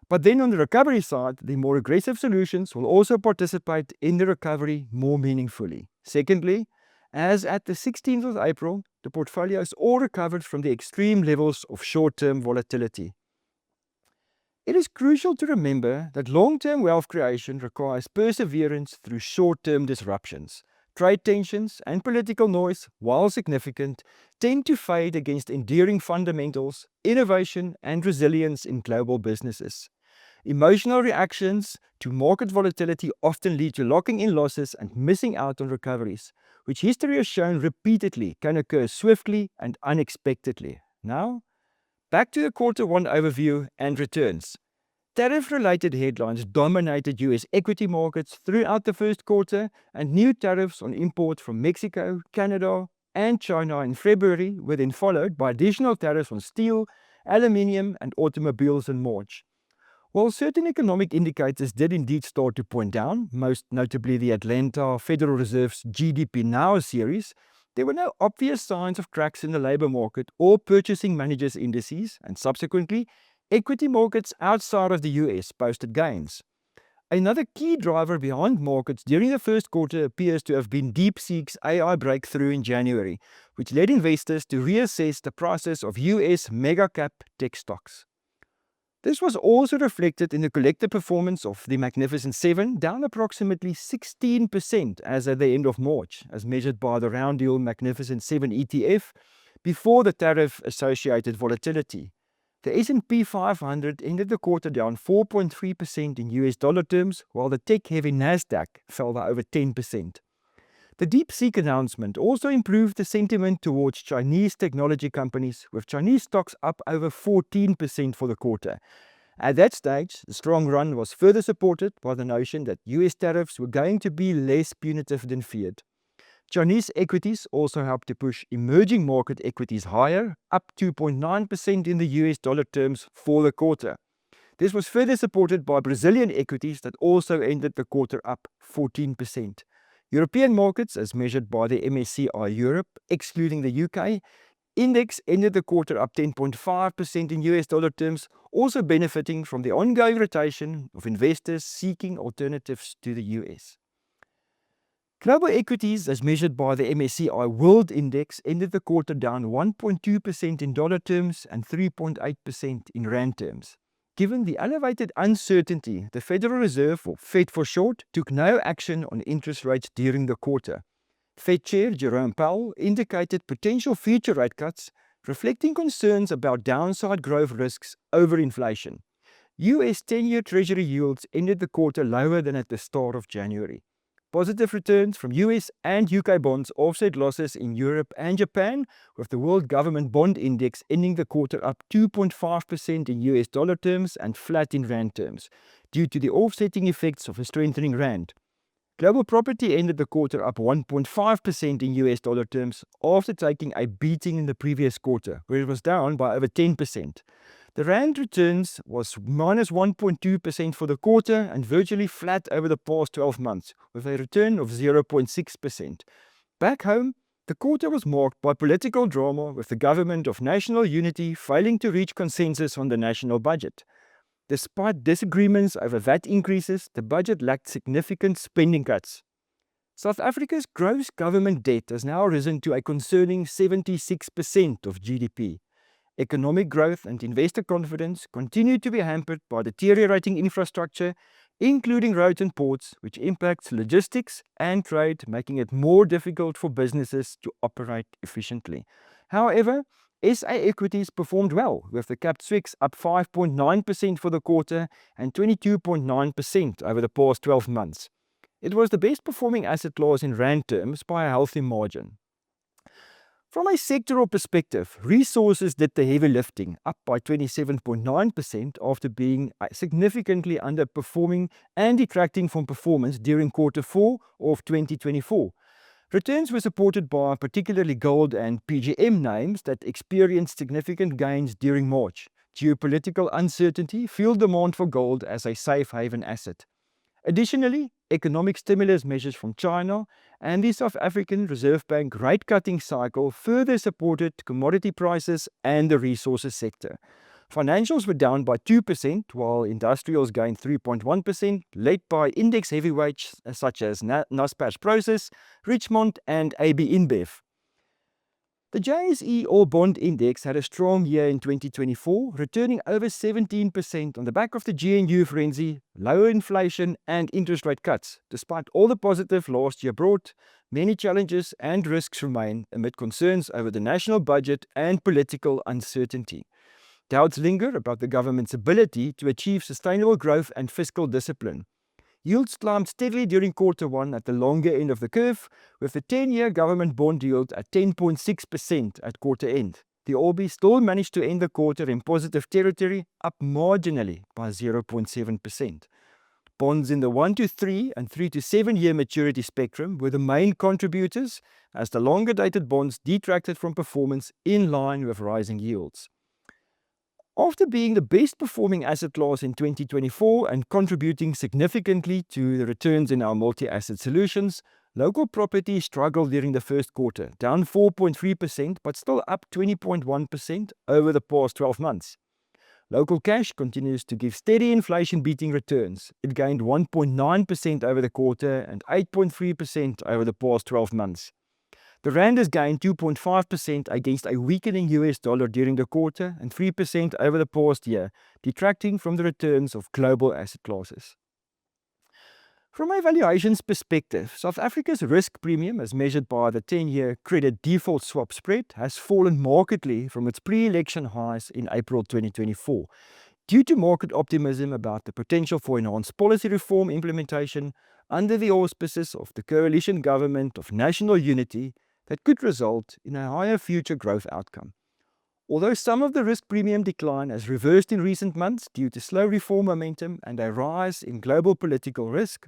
But then on the recovery side, the more aggressive solutions will also participate in the recovery more meaningfully. Secondly, as at the 16th of April, the portfolios all recovered from the extreme levels of short-term volatility. It is crucial to remember that long-term wealth creation requires perseverance through short-term disruptions. Trade tensions and political noise, while significant, tend to fade against enduring fundamentals, innovation, and resilience in global businesses. Emotional reactions to market volatility often lead to locking in losses and missing out on recoveries, which history has shown repeatedly can occur swiftly and unexpectedly. Now, back to the Q1 overview and returns. Tariff-related headlines dominated US equity markets throughout the first quarter, and new tariffs on import from Mexico, Canada, and China in February were then followed by additional tariffs on steel, aluminium, and automobiles in March. While certain economic indicators did indeed start to point down, most notably the Atlanta Federal Reserve's GDP Now series, there were no obvious signs of cracks in the labor market or purchasing managers' indices, and subsequently, equity markets outside of the US posted gains. Another key driver behind markets during the first quarter appears to have been DeepSeek's AI breakthrough in January, which led investors to reassess the prices of US mega-cap tech stocks. This was also reflected in the collective performance of the Magnificent Seven, down approximately 16% as at the end of March, as measured by the Round Deal Magnificent 7 ETF, before the tariff-associated volatility. The S&P 500 ended the quarter down 4.3% in US dollar terms, while the tech-heavy Nasdaq fell by over 10%. The DeepSeek announcement also improved the sentiment towards Chinese technology companies, with Chinese stocks up over 14% for the quarter. At that stage, the strong run was further supported by the notion that US tariffs were going to be less punitive than feared. Chinese equities also helped to push emerging market equities higher, up 2.9% in the US dollar terms for the quarter. This was further supported by Brazilian equities that also ended the quarter up 14%. European markets, as measured by the MSCI Europe, excluding the UK, index ended the quarter up 10.5% in US dollar terms, also benefiting from the ongoing rotation of investors seeking alternatives to the US. Global equities, as measured by the MSCI World Index, ended the quarter down 1.2% in dollar terms and 3.8% in rand terms. Given the elevated uncertainty, the Federal Reserve, or Fed for short, took no action on interest rates during the quarter. Fed Chair Jerome Powell indicated potential future rate cuts, reflecting concerns about downside growth risks over inflation. US 10-year Treasury yields ended the quarter lower than at the start of January. Positive returns from US and UK bonds offset losses in Europe and Japan, with the World Government Bond Index ending the quarter up 2.5% in US dollar terms and flat in rand terms, due to the offsetting effects of a strengthening rand. Global property ended the quarter up 1.5% in US dollar terms after taking a beating in the previous quarter, where it was down by over 10%. The rand returns was minus 1.2% for the quarter and virtually flat over the past 12 months, with a return of 0.6%. Back home, the quarter was marked by political drama, with the Government of National Unity failing to reach consensus on the national budget. Despite disagreements over VAT increases, the budget lacked significant spending cuts. South Africa's gross government debt has now risen to a concerning 76% of GDP. Economic growth and investor confidence continue to be hampered by deteriorating infrastructure, including roads and ports, which impacts logistics and trade, making it more difficult for businesses to operate efficiently. However, SA equities performed well, with the capped SWIX up 5.9% for the quarter and 22.9% over the past 12 months. It was the best performing asset class in rand terms by a healthy margin. From a sectoral perspective, resources did the heavy lifting, up by 27.9% after being significantly underperforming and detracting from performance during Q4 of 2024. Returns were supported by particularly gold and PGM names that experienced significant gains during March. Geopolitical uncertainty fueled demand for gold as a safe haven asset. Additionally, economic stimulus measures from China and the South African Reserve Bank rate-cutting cycle further supported commodity prices and the resources sector. Financials were down by 2%, while industrials gained 3.1%, led by index heavyweights such as Naspers Prosus, Richmond and AB InBev. The JSE All Bond Index had a strong year in 2024, returning over 17% on the back of the GNU frenzy, lower inflation and interest rate cuts. Despite all the positive last year brought, many challenges and risks remain amid concerns over the national budget and political uncertainty. Doubts linger about the government's ability to achieve sustainable growth and fiscal discipline. Yields climbed steadily during Q1 at the longer end of the curve, with the 10-year government bond yield at 10.6% at quarter end. The ALBI still managed to end the quarter in positive territory, up marginally by 0.7%. Bonds in the 1 to 3 and 3 to 7 year maturity spectrum were the main contributors, as the longer dated bonds detracted from performance in line with rising yields. After being the best performing asset class in 2024 and contributing significantly to the returns in our multi-asset solutions, local property struggled during the first quarter, down 4.3% but still up 20.1% over the past 12 months. Local cash continues to give steady inflation-beating returns. It gained 1.9% over the quarter and 8.3% over the past 12 months. The rand has gained 2.5% against a weakening US dollar during the quarter and 3% over the past year, detracting from the returns of global asset classes. From a valuations perspective, South Africa's risk premium, as measured by the 10-year credit default swap spread, has fallen markedly from its pre-election highs in April 2024. Due to market optimism about the potential for enhanced policy reform implementation under the auspices of the coalition government of national unity, that could result in a higher future growth outcome. Although some of the risk premium decline has reversed in recent months due to slow reform momentum and a rise in global political risk,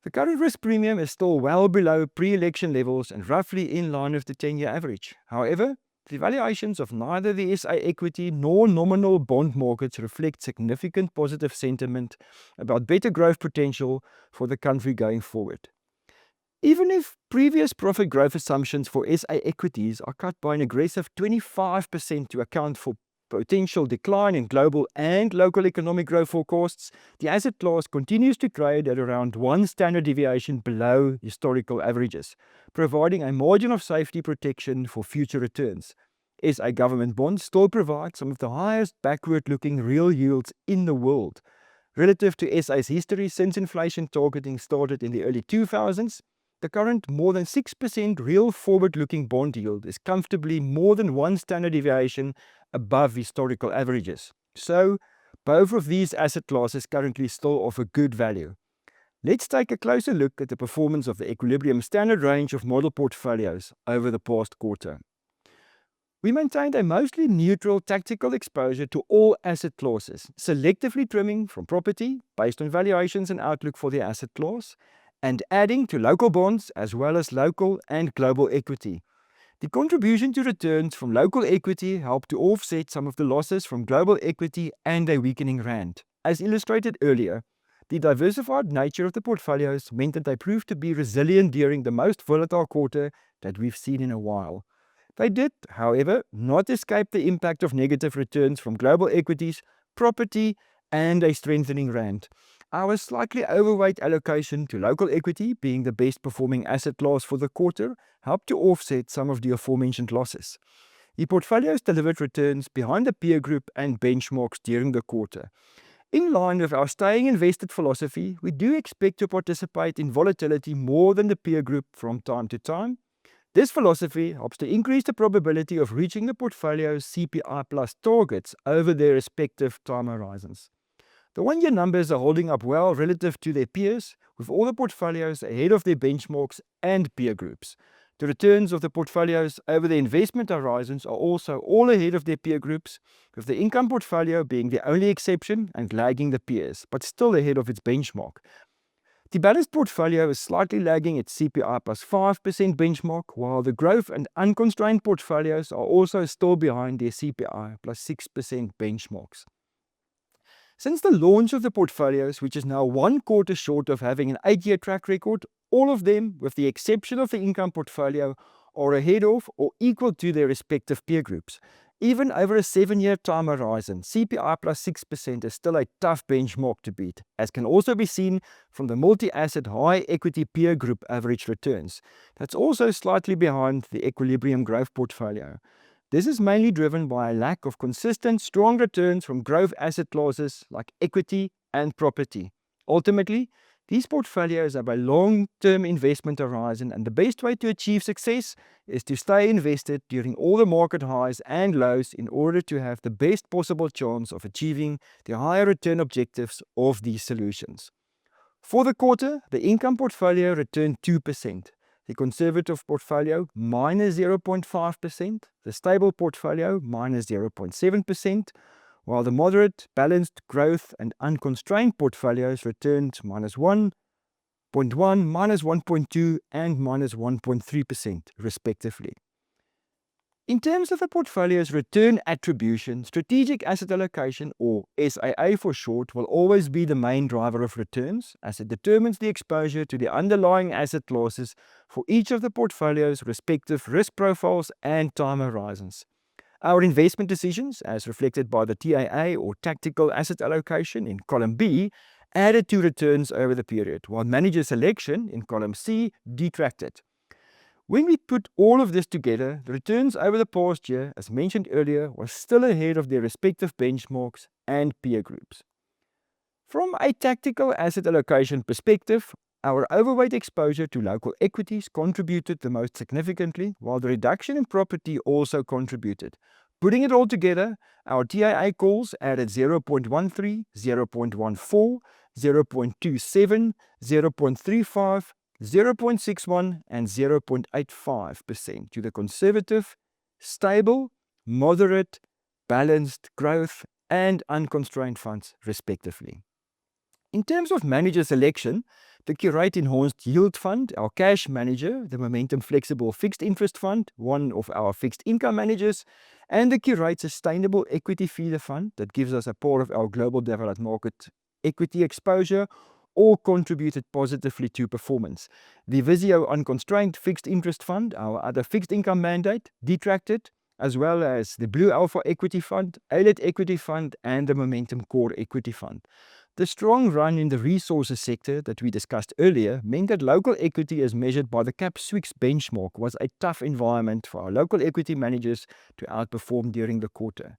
the current risk premium is still well below pre-election levels and roughly in line with the 10-year average. However, the valuations of neither the SA equity nor nominal bond markets reflect significant positive sentiment about better growth potential for the country going forward. Even if previous profit growth assumptions for SA equities are cut by an aggressive 25% to account for potential decline in global and local economic growth forecasts, the asset class continues to trade at around 1 standard deviation below historical averages, providing a margin of safety protection for future returns. SA government bonds still provide some of the highest backward-looking real yields in the world. Relative to SA's history since inflation targeting started in the early 2000s, the current more than 6% real forward-looking bond yield is comfortably more than 1 standard deviation above historical averages. So, both of these asset classes currently still offer good value. Let's take a closer look at the performance of the Equilibrium standard range of model portfolios over the past quarter. We maintained a mostly neutral tactical exposure to all asset classes, selectively trimming from property based on valuations and outlook for the asset class, and adding to local bonds as well as local and global equity. The contribution to returns from local equity helped to offset some of the losses from global equity and a weakening rand. As illustrated earlier, the diversified nature of the portfolios meant that they proved to be resilient during the most volatile quarter that we've seen in a while. They did, however, not escape the impact of negative returns from global equities, property, and a strengthening rand. Our slightly overweight allocation to local equity, being the best performing asset class for the quarter, helped to offset some of the aforementioned losses. The portfolios delivered returns behind the peer group and benchmarks during the quarter. In line with our staying invested philosophy, we do expect to participate in volatility more than the peer group from time to time. This philosophy helps to increase the probability of reaching the portfolio's CPI plus targets over their respective time horizons. The 1-year numbers are holding up well relative to their peers, with all the portfolios ahead of their benchmarks and peer groups. The returns of the portfolios over the investment horizons are also all ahead of their peer groups, with the income portfolio being the only exception and lagging the peers, but still ahead of its benchmark. The balanced portfolio is slightly lagging its CPI plus 5% benchmark, while the growth and unconstrained portfolios are also still behind their CPI plus 6% benchmarks. Since the launch of the portfolios, which is now 1 quarter short of having an 8-year track record, all of them, with the exception of the income portfolio, are ahead of or equal to their respective peer groups. Even over a 7-year time horizon, CPI plus 6% is still a tough benchmark to beat, as can also be seen from the multi-asset high equity peer group average returns. That's also slightly behind the equilibrium growth portfolio. This is mainly driven by a lack of consistent, strong returns from growth asset classes like equity and property. Ultimately, these portfolios have a long-term investment horizon, and the best way to achieve success is to stay invested during all the market highs and lows in order to have the best possible chance of achieving the higher return objectives of these solutions. For the quarter, the income portfolio returned 2%. The conservative portfolio minus 0.5%, the stable portfolio minus 0.7%, while the moderate, balanced, growth and unconstrained portfolios returned minus 1.1%, minus 1.2% and minus 1.3% respectively. In terms of the portfolio's return attribution, strategic asset allocation, or SAA for short, will always be the main driver of returns, as it determines the exposure to the underlying asset classes for each of the portfolio's respective risk profiles and time horizons. Our investment decisions, as reflected by the TAA or tactical asset allocation in column B, added to returns over the period, while manager selection in column C detracted. When we put all of this together, the returns over the past year, as mentioned earlier, were still ahead of their respective benchmarks and peer groups. From a tactical asset allocation perspective, our overweight exposure to local equities contributed the most significantly, while the reduction in property also contributed. Putting it all together, our TAA calls added 0.13, 0.14, 0.27, 0.35, 0.61 and 0.85% to the conservative, stable, moderate, balanced, growth and unconstrained funds respectively. In terms of manager selection, the Curate Enhanced Yield Fund, our cash manager, the Momentum Flexible Fixed Interest Fund, one of our fixed income managers, and the Curate Sustainable Equity Feeder Fund that gives us a part of our global developed market equity exposure, all contributed positively to performance. The Visio Unconstrained Fixed Interest Fund, our other fixed income mandate, detracted, as well as the Blue Alpha Equity Fund, ALET Equity Fund and the Momentum Core Equity Fund. The strong run in the resources sector that we discussed earlier meant that local equity as measured by the Cap Swix benchmark was a tough environment for our local equity managers to outperform during the quarter.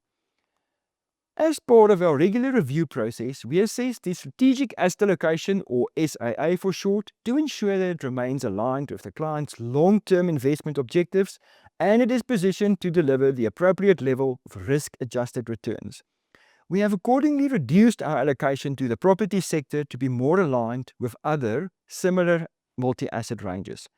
As part of our regular review process, we assess the strategic asset allocation, or SAA for short, to ensure that it remains aligned with the client's long-term investment objectives and it is positioned to deliver the appropriate level of risk-adjusted returns. We have accordingly reduced our allocation to the property sector to be more aligned with other similar multi-asset ranges.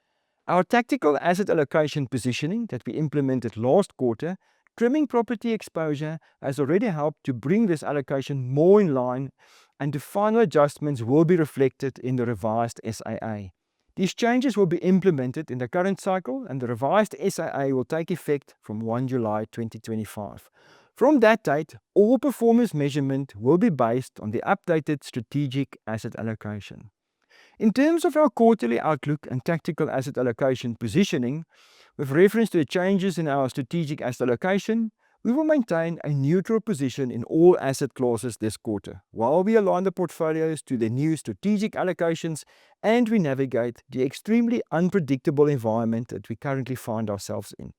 Our tactical asset allocation positioning that we implemented last quarter, trimming property exposure, has already helped to bring this allocation more in line, and the final adjustments will be reflected in the revised SAA. These changes will be implemented in the current cycle, and the revised SAA will take effect from 1 July 2025. From that date, all performance measurement will be based on the updated strategic asset allocation. In terms of our quarterly outlook and tactical asset allocation positioning, with reference to the changes in our strategic asset allocation, we will maintain a neutral position in all asset classes this quarter, while we align the portfolios to the new strategic allocations and we navigate the extremely unpredictable environment that we currently find ourselves in.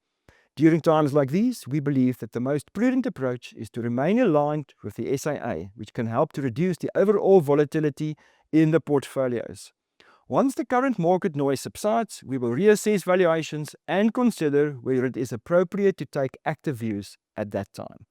During times like these, we believe that the most prudent approach is to remain aligned with the SAA, which can help to reduce the overall volatility in the portfolios. Once the current market noise subsides, we will reassess valuations and consider whether it is appropriate to take active views at that time.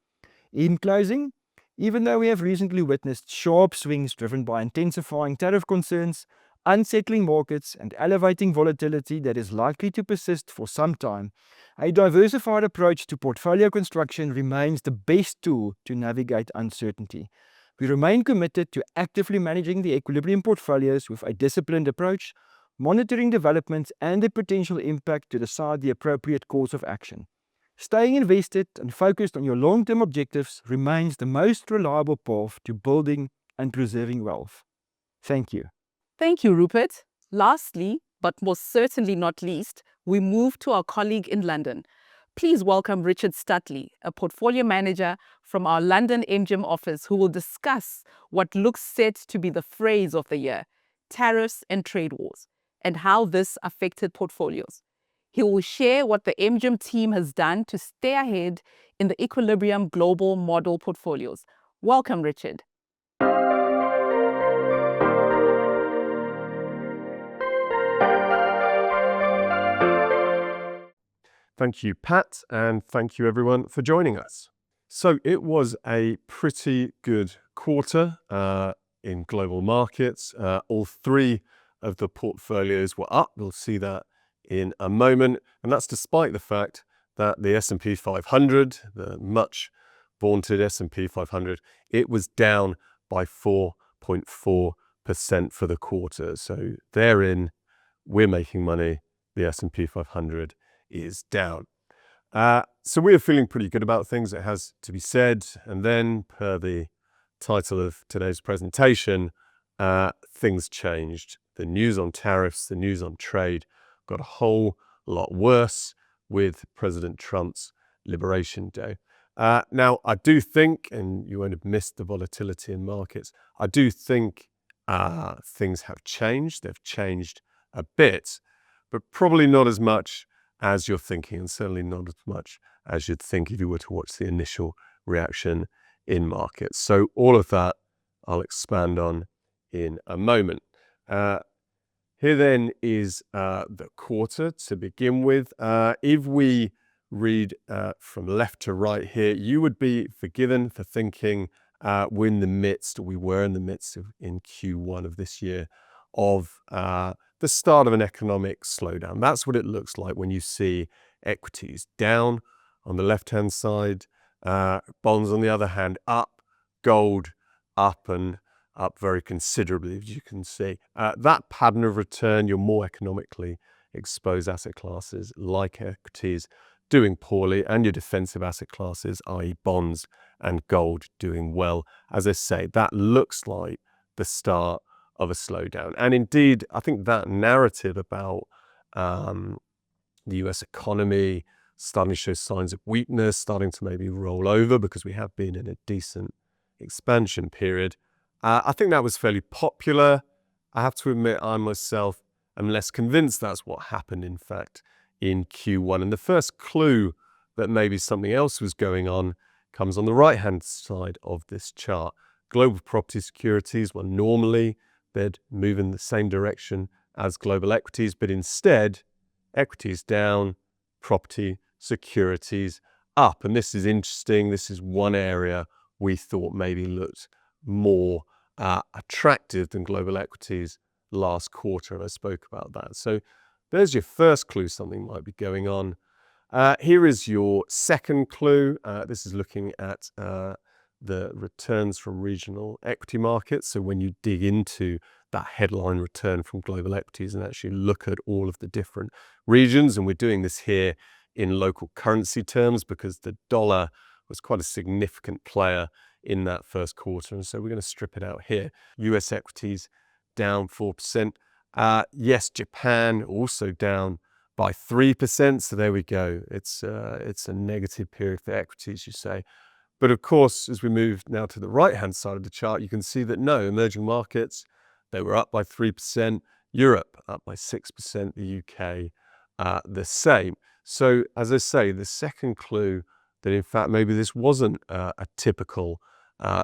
In closing, even though we have recently witnessed sharp swings driven by intensifying tariff concerns, unsettling markets and elevating volatility that is likely to persist for some time, a diversified approach to portfolio construction remains the best tool to navigate uncertainty. We remain committed to actively managing the equilibrium portfolios with a disciplined approach, monitoring developments and their potential impact to decide the appropriate course of action. Staying invested and focused on your long-term objectives remains the most reliable path to building and preserving wealth. Thank you. Thank you, Rupert. Lastly, but most certainly not least, we move to our colleague in London. Please welcome Richard Stutley, a portfolio manager from our London MGM office, who will discuss what looks set to be the phrase of the year, tariffs and trade wars, and how this affected portfolios. He will share what the MGM team has done to stay ahead in the Equilibrium Global Model portfolios. Welcome, Richard. Thank you, Pat, and thank you everyone for joining us. So it was a pretty good quarter in global markets. All three of the portfolios were up. We'll see that in a moment. And that's despite the fact that the S&P 500, the much vaunted S&P 500, it was down by 4.4% for the quarter. So therein, we're making money. The S&P 500 is down. So we're feeling pretty good about things, it has to be said. And then, per the title of today's presentation, things changed. The news on tariffs, the news on trade got a whole lot worse with President Trump's Liberation Day. Now, I do think, and you won't have missed the volatility in markets, I do think things have changed. They've changed a bit, but probably not as much as you're thinking, and certainly not as much as you'd think if you were to watch the initial reaction in markets. So all of that I'll expand on in a moment. Here then is the quarter to begin with. If we read from left to right here, you would be forgiven for thinking we were in the midst of, in Q1 of this year, of the start of an economic slowdown. That's what it looks like when you see equities down on the left-hand side, bonds on the other hand up, gold up and up very considerably, as you can see. That pattern of return, your more economically exposed asset classes like equities doing poorly, and your defensive asset classes, i.e. bonds and gold, doing well. As I say, that looks like the start of a slowdown. And indeed, I think that narrative about the US economy starting to show signs of weakness, starting to maybe roll over because we have been in a decent expansion period, I think that was fairly popular. I have to admit, I myself am less convinced that's what happened, in fact, in Q1. And the first clue that maybe something else was going on comes on the right-hand side of this chart. Global property securities, well, normally they'd move in the same direction as global equities, but instead, equities down, property securities up. And this is interesting. This is one area we thought maybe looked more attractive than global equities last quarter, and I spoke about that. So there's your first clue something might be going on. Here is your second clue. This is looking at the returns from regional equity markets. So when you dig into that headline return from global equities and actually look at all of the different regions, and we're doing this here in local currency terms because the dollar was quite a significant player in that first quarter. And so we're going to strip it out here. US equities down 4%. Yes, Japan also down by 3%. So there we go. It's a negative period for equities, you say. But of course, as we move now to the right-hand side of the chart, you can see that no, emerging markets, they were up by 3%. Europe up by 6%. The UK the same. So as I say, the second clue that in fact maybe this wasn't a typical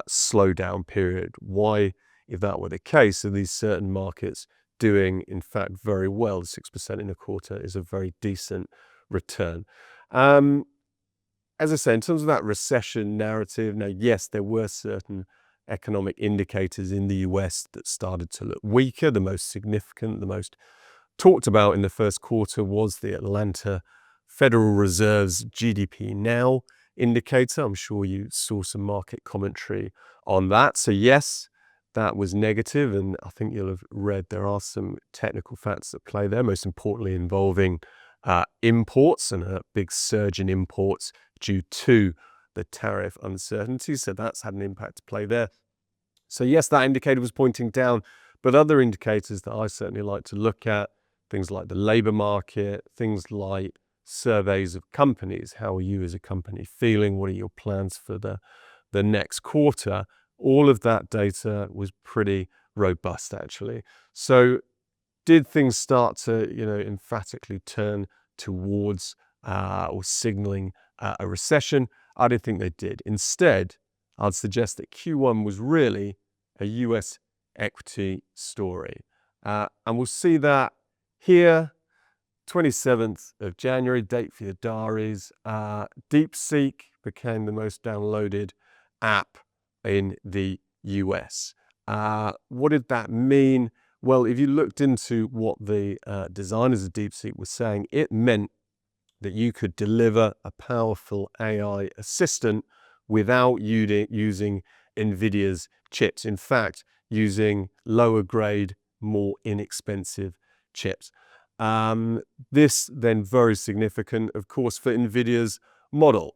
slowdown period. Why, if that were the case, are these certain markets doing in fact very well? 6% in a quarter is a very decent return. As I say, in terms of that recession narrative, now yes, there were certain economic indicators in the US that started to look weaker. The most significant, the most talked about in the first quarter was the Atlanta Federal Reserve's GDP Now indicator. I'm sure you saw some market commentary on that. So yes, that was negative, and I think you'll have read there are some technical facts at play there, most importantly involving imports and a big surge in imports due to the tariff uncertainty. So that's had an impact to play there. So yes, that indicator was pointing down, but other indicators that I certainly like to look at, things like the labor market, things like surveys of companies. How are you as a company feeling? What are your plans for the next quarter? All of that data was pretty robust, actually. So did things start to, emphatically turn towards or signaling a recession? I don't think they did. Instead, I'd suggest that Q1 was really a US equity story. And we'll see that here, 27th of January, date for your diaries. DeepSeek became the most downloaded app in the US. What did that mean? Well, if you looked into what the designers of DeepSeek were saying, it meant that you could deliver a powerful AI assistant without using NVIDIA's chips. In fact, using lower grade, more inexpensive chips. This then very significant, of course, for NVIDIA's model.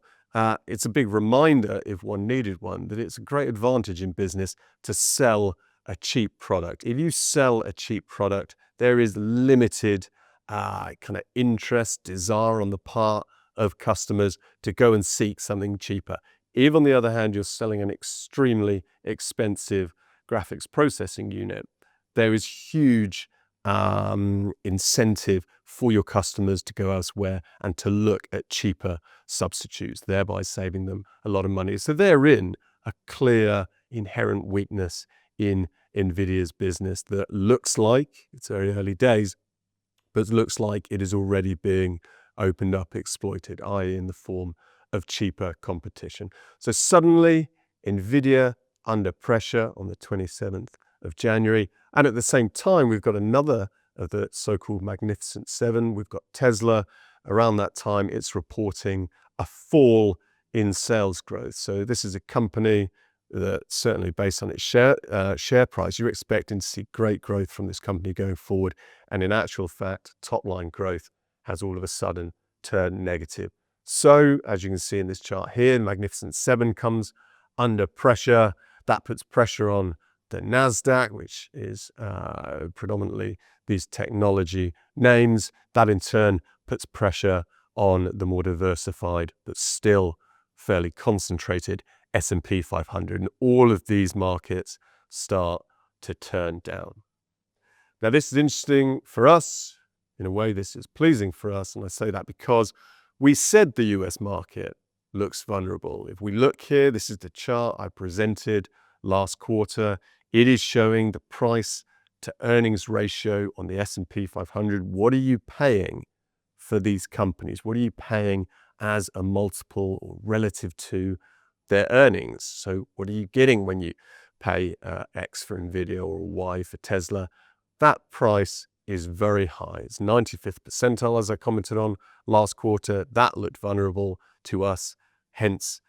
It's a big reminder, if one needed one, that it's a great advantage in business to sell a cheap product. If you sell a cheap product, there is limited kind of interest, desire on the part of customers to go and seek something cheaper. If, on the other hand, you're selling an extremely expensive graphics processing unit, there is huge incentive for your customers to go elsewhere and to look at cheaper substitutes, thereby saving them a lot of money. So therein a clear inherent weakness in NVIDIA's business that looks like, it's very early days, but looks like it is already being opened up, exploited, i.e. in the form of cheaper competition. So suddenly NVIDIA under pressure on the 27th of January. And at the same time, we've got another of the so-called Magnificent Seven. We've got Tesla. Around that time, it's reporting a fall in sales growth. So this is a company that certainly based on its share price, you're expecting to see great growth from this company going forward. And in actual fact, top line growth has all of a sudden turned negative. So as you can see in this chart here, Magnificent Seven comes under pressure. That puts pressure on the NASDAQ, which is predominantly these technology names. That in turn puts pressure on the more diversified, but still fairly concentrated S&P 500. And all of these markets start to turn down. Now, this is interesting for us. In a way, this is pleasing for us. And I say that because we said the US market looks vulnerable. If we look here, this is the chart I presented last quarter. It is showing the price to earnings ratio on the S&P 500. What are you paying for these companies? What are you paying as a multiple or relative to their earnings? So what are you getting when you pay X for NVIDIA or Y for Tesla? That price is very high. It's 95th percentile, as I commented on last quarter. That looked vulnerable to us. Hence,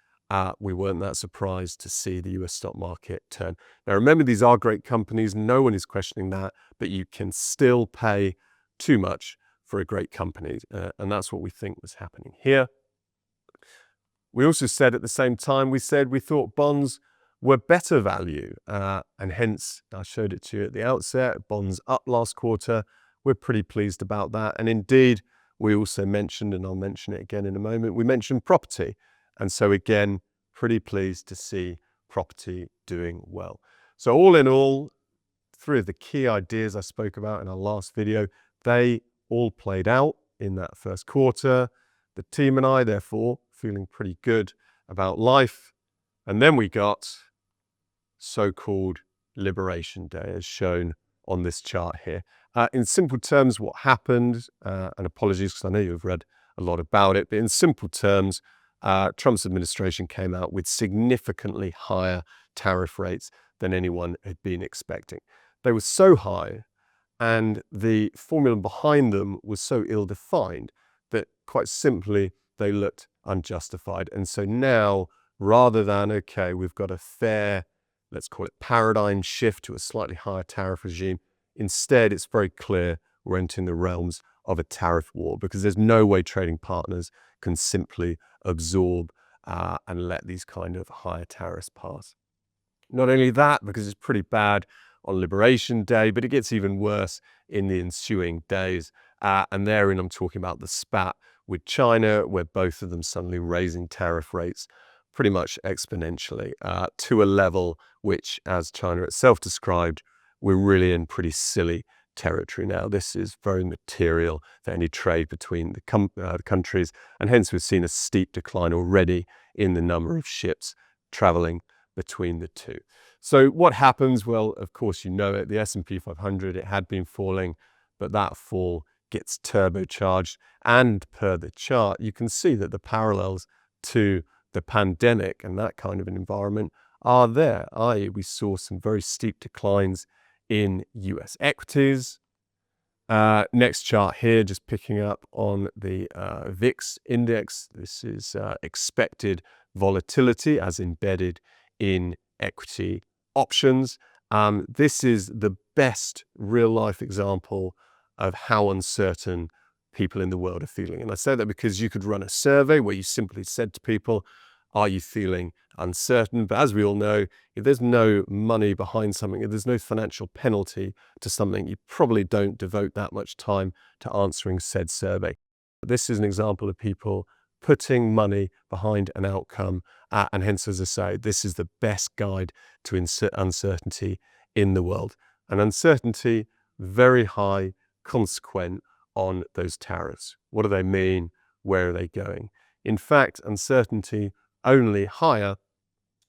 we weren't that surprised to see the US stock market turn. Now, remember, these are great companies. No one is questioning that, but you can still pay too much for a great company. And that's what we think was happening here. We also said at the same time, we thought bonds were better value. And hence, I showed it to you at the outset, bonds up last quarter. We're pretty pleased about that. And indeed, we also mentioned, and I'll mention it again in a moment, we mentioned property. And so again, pretty pleased to see property doing well. So all in all, three of the key ideas I spoke about in our last video, they all played out in that first quarter. The team and I, therefore, feeling pretty good about life. And then we got so-called Liberation Day, as shown on this chart here. In simple terms, what happened, and apologies because I know you've read a lot about it, but in simple terms, Trump's administration came out with significantly higher tariff rates than anyone had been expecting. They were so high, and the formula behind them was so ill-defined that quite simply they looked unjustified. And so now, rather than, okay, we've got a fair, let's call it paradigm shift to a slightly higher tariff regime, instead it's very clear we're entering the realms of a tariff war, because there's no way trading partners can simply absorb and let these kind of higher tariffs pass. Not only that, because it's pretty bad on Liberation Day, but it gets even worse in the ensuing days. And therein I'm talking about the spat with China, where both of them suddenly raising tariff rates pretty much exponentially to a level which, as China itself described, we're really in pretty silly territory now. This is very material for any trade between the countries, and hence we've seen a steep decline already in the number of ships traveling between the two. So what happens? Well, of course, you know it, the S&P 500, it had been falling, but that fall gets turbocharged. And per the chart, you can see that the parallels to the pandemic and that kind of an environment are there, i.e. we saw some very steep declines in US equities. Next chart here, just picking up on the VIX index. This is expected volatility as embedded in equity options. This is the best real-life example of how uncertain people in the world are feeling. And I say that because you could run a survey where you simply said to people, are you feeling uncertain? But as we all know, if there's no money behind something, if there's no financial penalty to something, you probably don't devote that much time to answering said survey. This is an example of people putting money behind an outcome. And hence, as I say, this is the best guide to uncertainty in the world. And uncertainty, very high, consequent on those tariffs. What do they mean? Where are they going? In fact, uncertainty only higher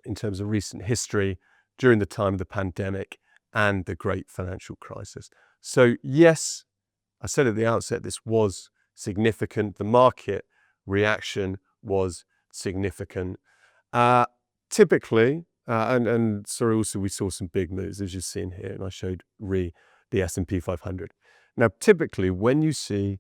in terms of recent history during the time of the pandemic and the great financial crisis. So yes, I said at the outset, this was significant. The market reaction was significant. Typically, and sorry, also we saw some big moves, as you've seen here, and I showed the S&P 500. Now, typically, when you see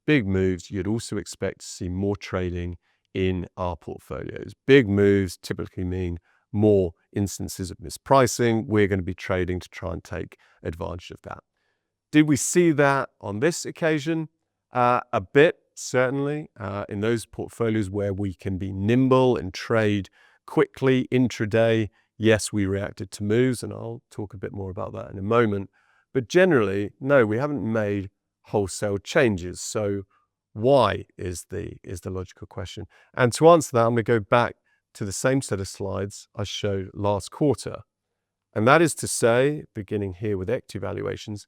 big moves, you'd also expect to see more trading in our portfolios. Big moves typically mean more instances of mispricing. We're going to be trading to try and take advantage of that. Did we see that on this occasion? A bit, certainly, in those portfolios where we can be nimble and trade quickly intraday. Yes, we reacted to moves, and I'll talk a bit more about that in a moment. But generally, no, we haven't made wholesale changes. So why is the logical question? And to answer that, I'm going to go back to the same set of slides I showed last quarter. And that is to say, beginning here with equity valuations,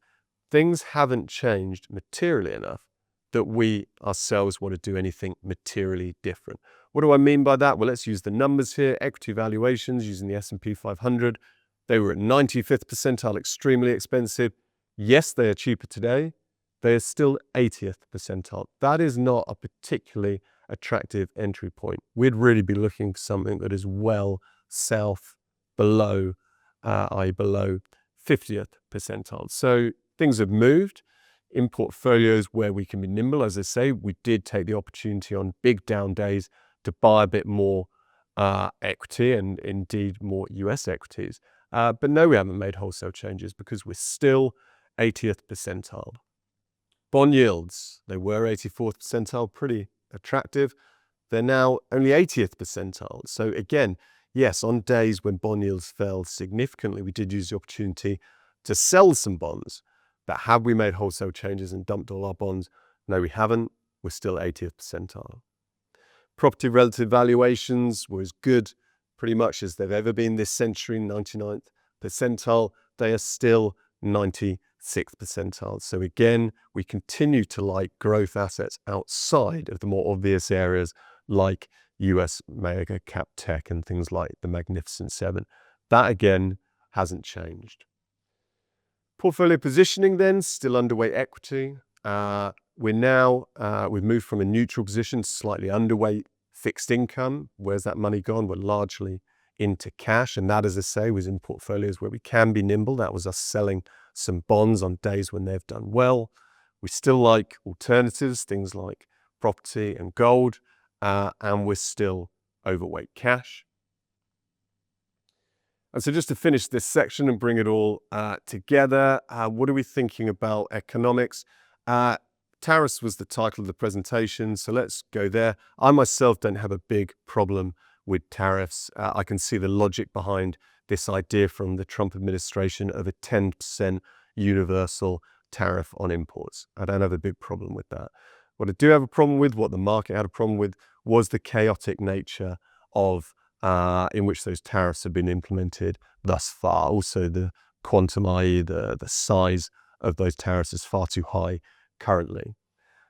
things haven't changed materially enough that we ourselves want to do anything materially different. What do I mean by that? Well, let's use the numbers here. Equity valuations using the S&P 500. They were at 95th percentile, extremely expensive. Yes, they are cheaper today. They are still 80th percentile. That is not a particularly attractive entry point. We'd really be looking for something that is well south, below, i.e. below 50th percentile. So things have moved in portfolios where we can be nimble. As I say, we did take the opportunity on big down days to buy a bit more equity and indeed more US equities. But no, we haven't made wholesale changes because we're still 80th percentile. Bond yields, they were 84th percentile, pretty attractive. They're now only 80th percentile. So again, yes, on days when bond yields fell significantly, we did use the opportunity to sell some bonds. But have we made wholesale changes and dumped all our bonds? No, we haven't. We're still 80th percentile. Property relative valuations were as good pretty much as they've ever been this century, 99th percentile. They are still 96th percentile. So again, we continue to like growth assets outside of the more obvious areas like US mega cap tech and things like the Magnificent Seven. That again hasn't changed. Portfolio positioning then, still underweight equity. We've moved from a neutral position to slightly underweight fixed income. Where's that money gone? We're largely into cash. And that, as I say, was in portfolios where we can be nimble. That was us selling some bonds on days when they've done well. We still like alternatives, things like property and gold, and we're still overweight cash. And so just to finish this section and bring it all together, what are we thinking about economics? Tariffs was the title of the presentation, so let's go there. I myself don't have a big problem with tariffs. I can see the logic behind this idea from the Trump administration of a 10% universal tariff on imports. I don't have a big problem with that. What I do have a problem with, what the market had a problem with, was the chaotic nature of in which those tariffs have been implemented thus far. Also, the quantum, i.e. the size of those tariffs is far too high currently.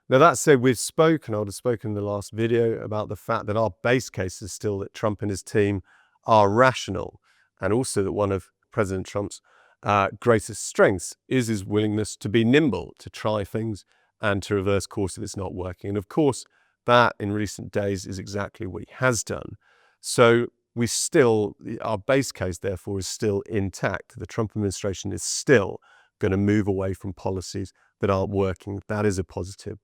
Now, that said, we've spoken, I would have spoken in the last video, about the fact that our base case is still that Trump and his team are rational, and also that one of President Trump's greatest strengths is his willingness to be nimble, to try things and to reverse course if it's not working. And of course, that in recent days is exactly what he has done. So we still, our base case, therefore, is still intact. The Trump administration is still going to move away from policies that aren't working. That is a positive.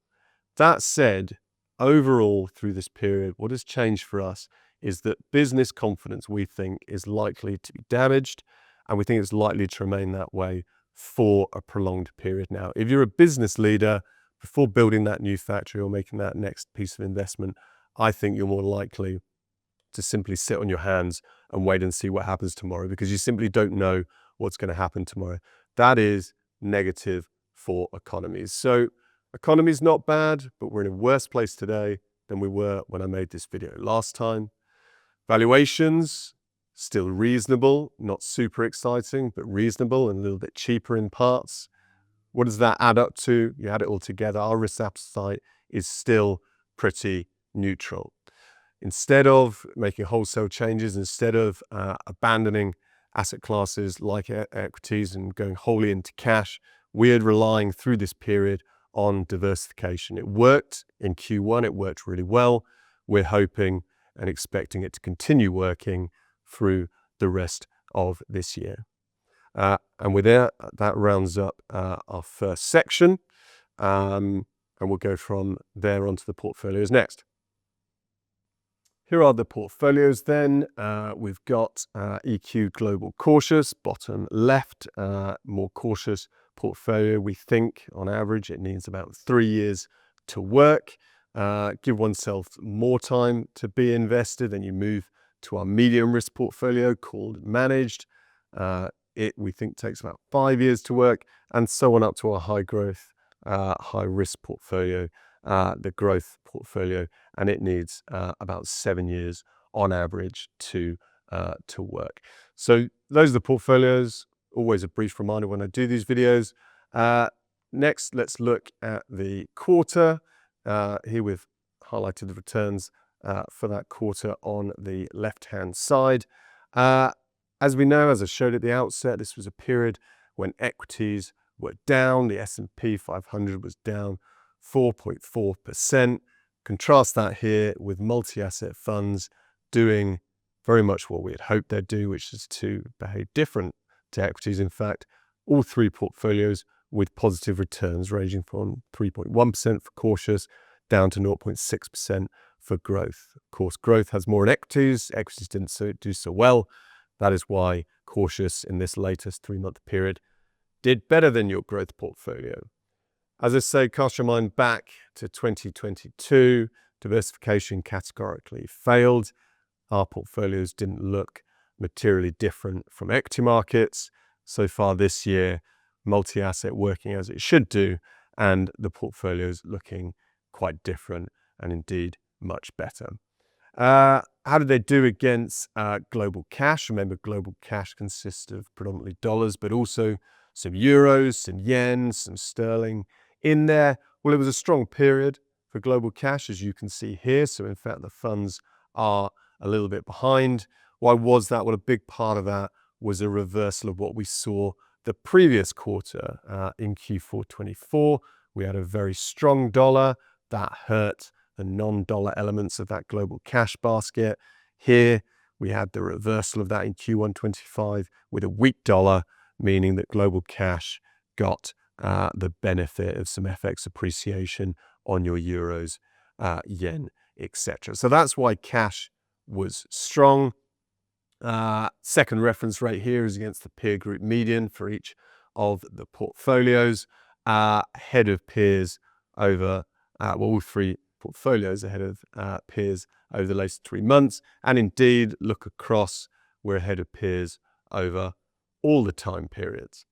That said, overall, through this period, what has changed for us is that business confidence, we think, is likely to be damaged, and we think it's likely to remain that way for a prolonged period now. If you're a business leader, before building that new factory or making that next piece of investment, I think you're more likely to simply sit on your hands and wait and see what happens tomorrow, because you simply don't know what's going to happen tomorrow. That is negative for economies. So economy's not bad, but we're in a worse place today than we were when I made this video last time. Valuations, still reasonable, not super exciting, but reasonable and a little bit cheaper in parts. What does that add up to? You add it all together, our risk appetite is still pretty neutral. Instead of making wholesale changes, instead of abandoning asset classes like equities and going wholly into cash, we're relying through this period on diversification. It worked in Q1, it worked really well. We're hoping and expecting it to continue working through the rest of this year. And with that rounds up our first section, and we'll go from there onto the portfolios next. Here are the portfolios then. We've got EQ Global Cautious, bottom left, more cautious portfolio. We think on average it needs about 3 years to work. Give oneself more time to be invested, then you move to our medium risk portfolio called Managed. It, we think, takes about 5 years to work, and so on up to our high growth, high risk portfolio, the growth portfolio, and it needs about 7 years on average to work. So those are the portfolios. Always a brief reminder when I do these videos. Next, let's look at the quarter. Here we've highlighted the returns for that quarter on the left-hand side. As we know, as I showed at the outset, this was a period when equities were down. The S&P 500 was down 4.4%. Contrast that here with multi-asset funds doing very much what we had hoped they'd do, which is to behave different to equities. In fact, all three portfolios with positive returns ranging from 3.1% for cautious down to 0.6% for growth. Of course, growth has more in equities. Equities didn't do so well. That is why cautious in this latest 3-month period did better than your growth portfolio. As I say, cast your mind back to 2022. Diversification categorically failed. Our portfolios didn't look materially different from equity markets. So far this year, multi-asset working as it should do, and the portfolios looking quite different and indeed much better. How did they do against global cash? Remember, global cash consists of predominantly dollars, but also some euros, some yen, some sterling in there. Well, it was a strong period for global cash, as you can see here. So in fact, the funds are a little bit behind. Why was that? Well, a big part of that was a reversal of what we saw the previous quarter in Q4 24. We had a very strong dollar that hurt the non-dollar elements of that global cash basket. Here, we had the reversal of that in Q1 25 with a weak dollar, meaning that global cash got the benefit of some FX appreciation on your euros, yen, etc. So that's why cash was strong. Second reference rate here is against the peer group median for each of the portfolios, ahead of peers over, all three portfolios ahead of peers over the latest 3 months. And indeed, look across, we're ahead of peers over all the time periods.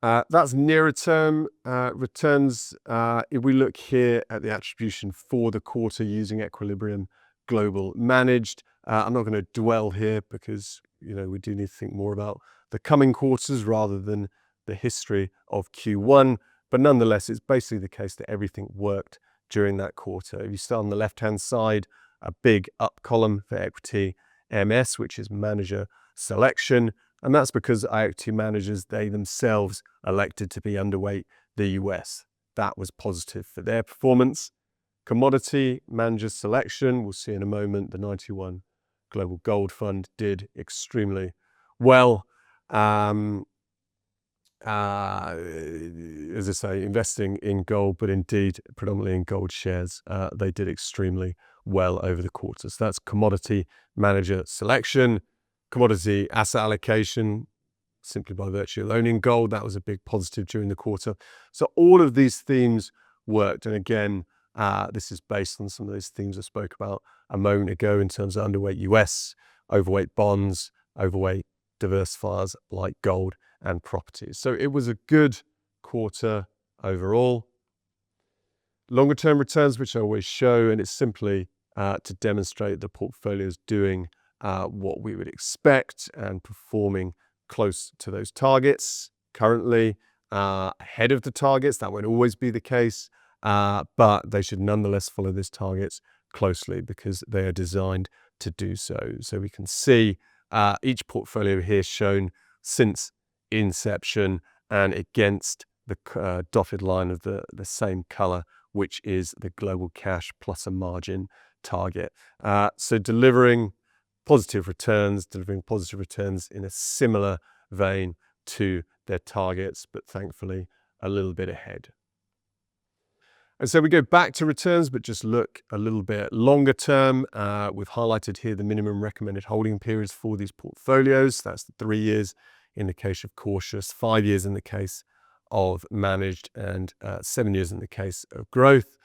That's nearer term returns. If we look here at the attribution for the quarter using Equilibrium Global Managed, I'm not going to dwell here because we do need to think more about the coming quarters rather than the history of Q1. But nonetheless, it's basically the case that everything worked during that quarter. If you start on the left-hand side, a big up column for equity MS, which is manager selection. And that's because equity managers, they themselves elected to be underweight the US. That was positive for their performance. Commodity manager selection, we'll see in a moment, the 91 Global Gold Fund did extremely well. As I say, investing in gold, but indeed predominantly in gold shares, they did extremely well over the quarter. So that's commodity manager selection. Commodity asset allocation, simply by virtue of owning gold, that was a big positive during the quarter. So all of these themes worked. And again, this is based on some of those themes I spoke about a moment ago in terms of underweight US, overweight bonds, overweight diversifiers like gold and properties. So it was a good quarter overall. Longer term returns, which I always show, and it's simply to demonstrate the portfolio is doing what we would expect and performing close to those targets. Currently ahead of the targets. That won't always be the case, but they should nonetheless follow these targets closely because they are designed to do so. So we can see each portfolio here shown since inception and against the dotted line of the same color, which is the global cash plus a margin target. So delivering positive returns in a similar vein to their targets, but thankfully a little bit ahead. And so we go back to returns, but just look a little bit longer term. We've highlighted here the minimum recommended holding periods for these portfolios. That's the 3 years in the case of cautious, 5 years in the case of managed, and 7 years in the case of growth.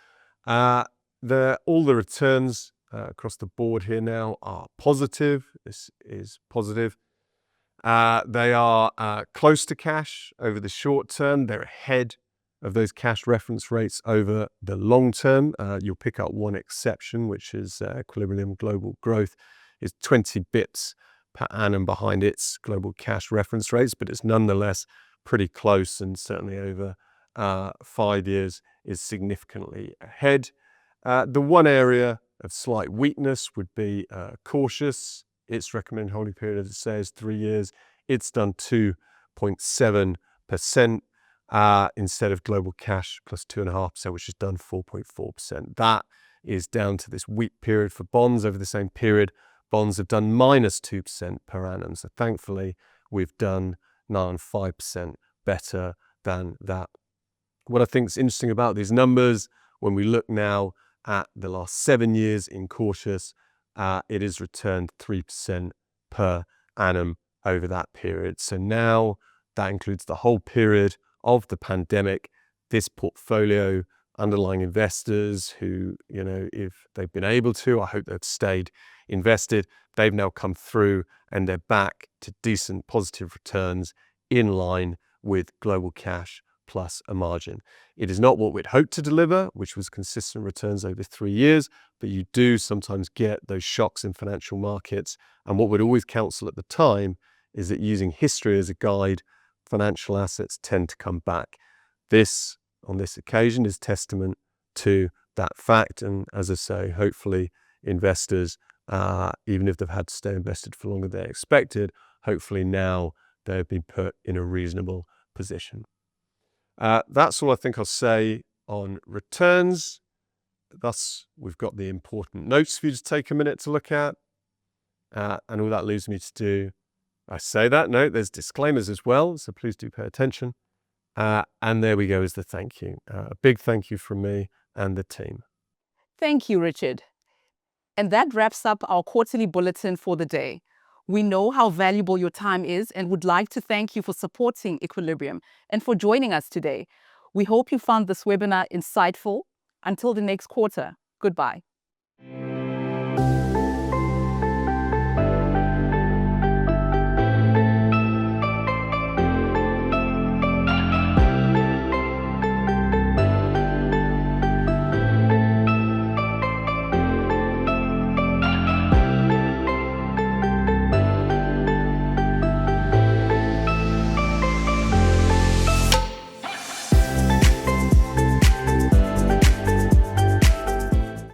All the returns across the board here now are positive. This is positive. They are close to cash over the short term. They're ahead of those cash reference rates over the long term. You'll pick up one exception, which is Equilibrium Global Growth is 20 bits per annum behind its global cash reference rates, but it's nonetheless pretty close, and certainly over 5 years is significantly ahead. The one area of slight weakness would be cautious. Its recommended holding period, as it says, 3 years. It's done 2.7% instead of global cash plus 2.5%, which has done 4.4%. That is down to this weak period for bonds. Over the same period, bonds have done minus 2% per annum. So thankfully, we've done 9.5% better than that. What I think is interesting about these numbers, when we look now at the last 7 years in cautious, it has returned 3% per annum over that period. So now that includes the whole period of the pandemic. This portfolio, underlying investors who, if they've been able to, I hope they've stayed invested, they've now come through and they're back to decent positive returns in line with global cash plus a margin. It is not what we'd hoped to deliver, which was consistent returns over 3 years, but you do sometimes get those shocks in financial markets. And what we'd always counsel at the time is that using history as a guide, financial assets tend to come back. This, on this occasion, is testament to that fact. And as I say, hopefully investors, even if they've had to stay invested for longer than they expected, hopefully now they've been put in a reasonable position. That's all I think I'll say on returns. thus we've got the important notes for you to take a minute to look at. And all that leaves me to do, I say that, no, there's disclaimers as well, so please do pay attention. And there we go is the thank you. A big thank you from me and the team. Thank you, Richard. And that wraps up our quarterly bulletin for the day. We know how valuable your time is and would like to thank you for supporting Equilibrium and for joining us today. We hope you found this webinar insightful. Until the next quarter, goodbye.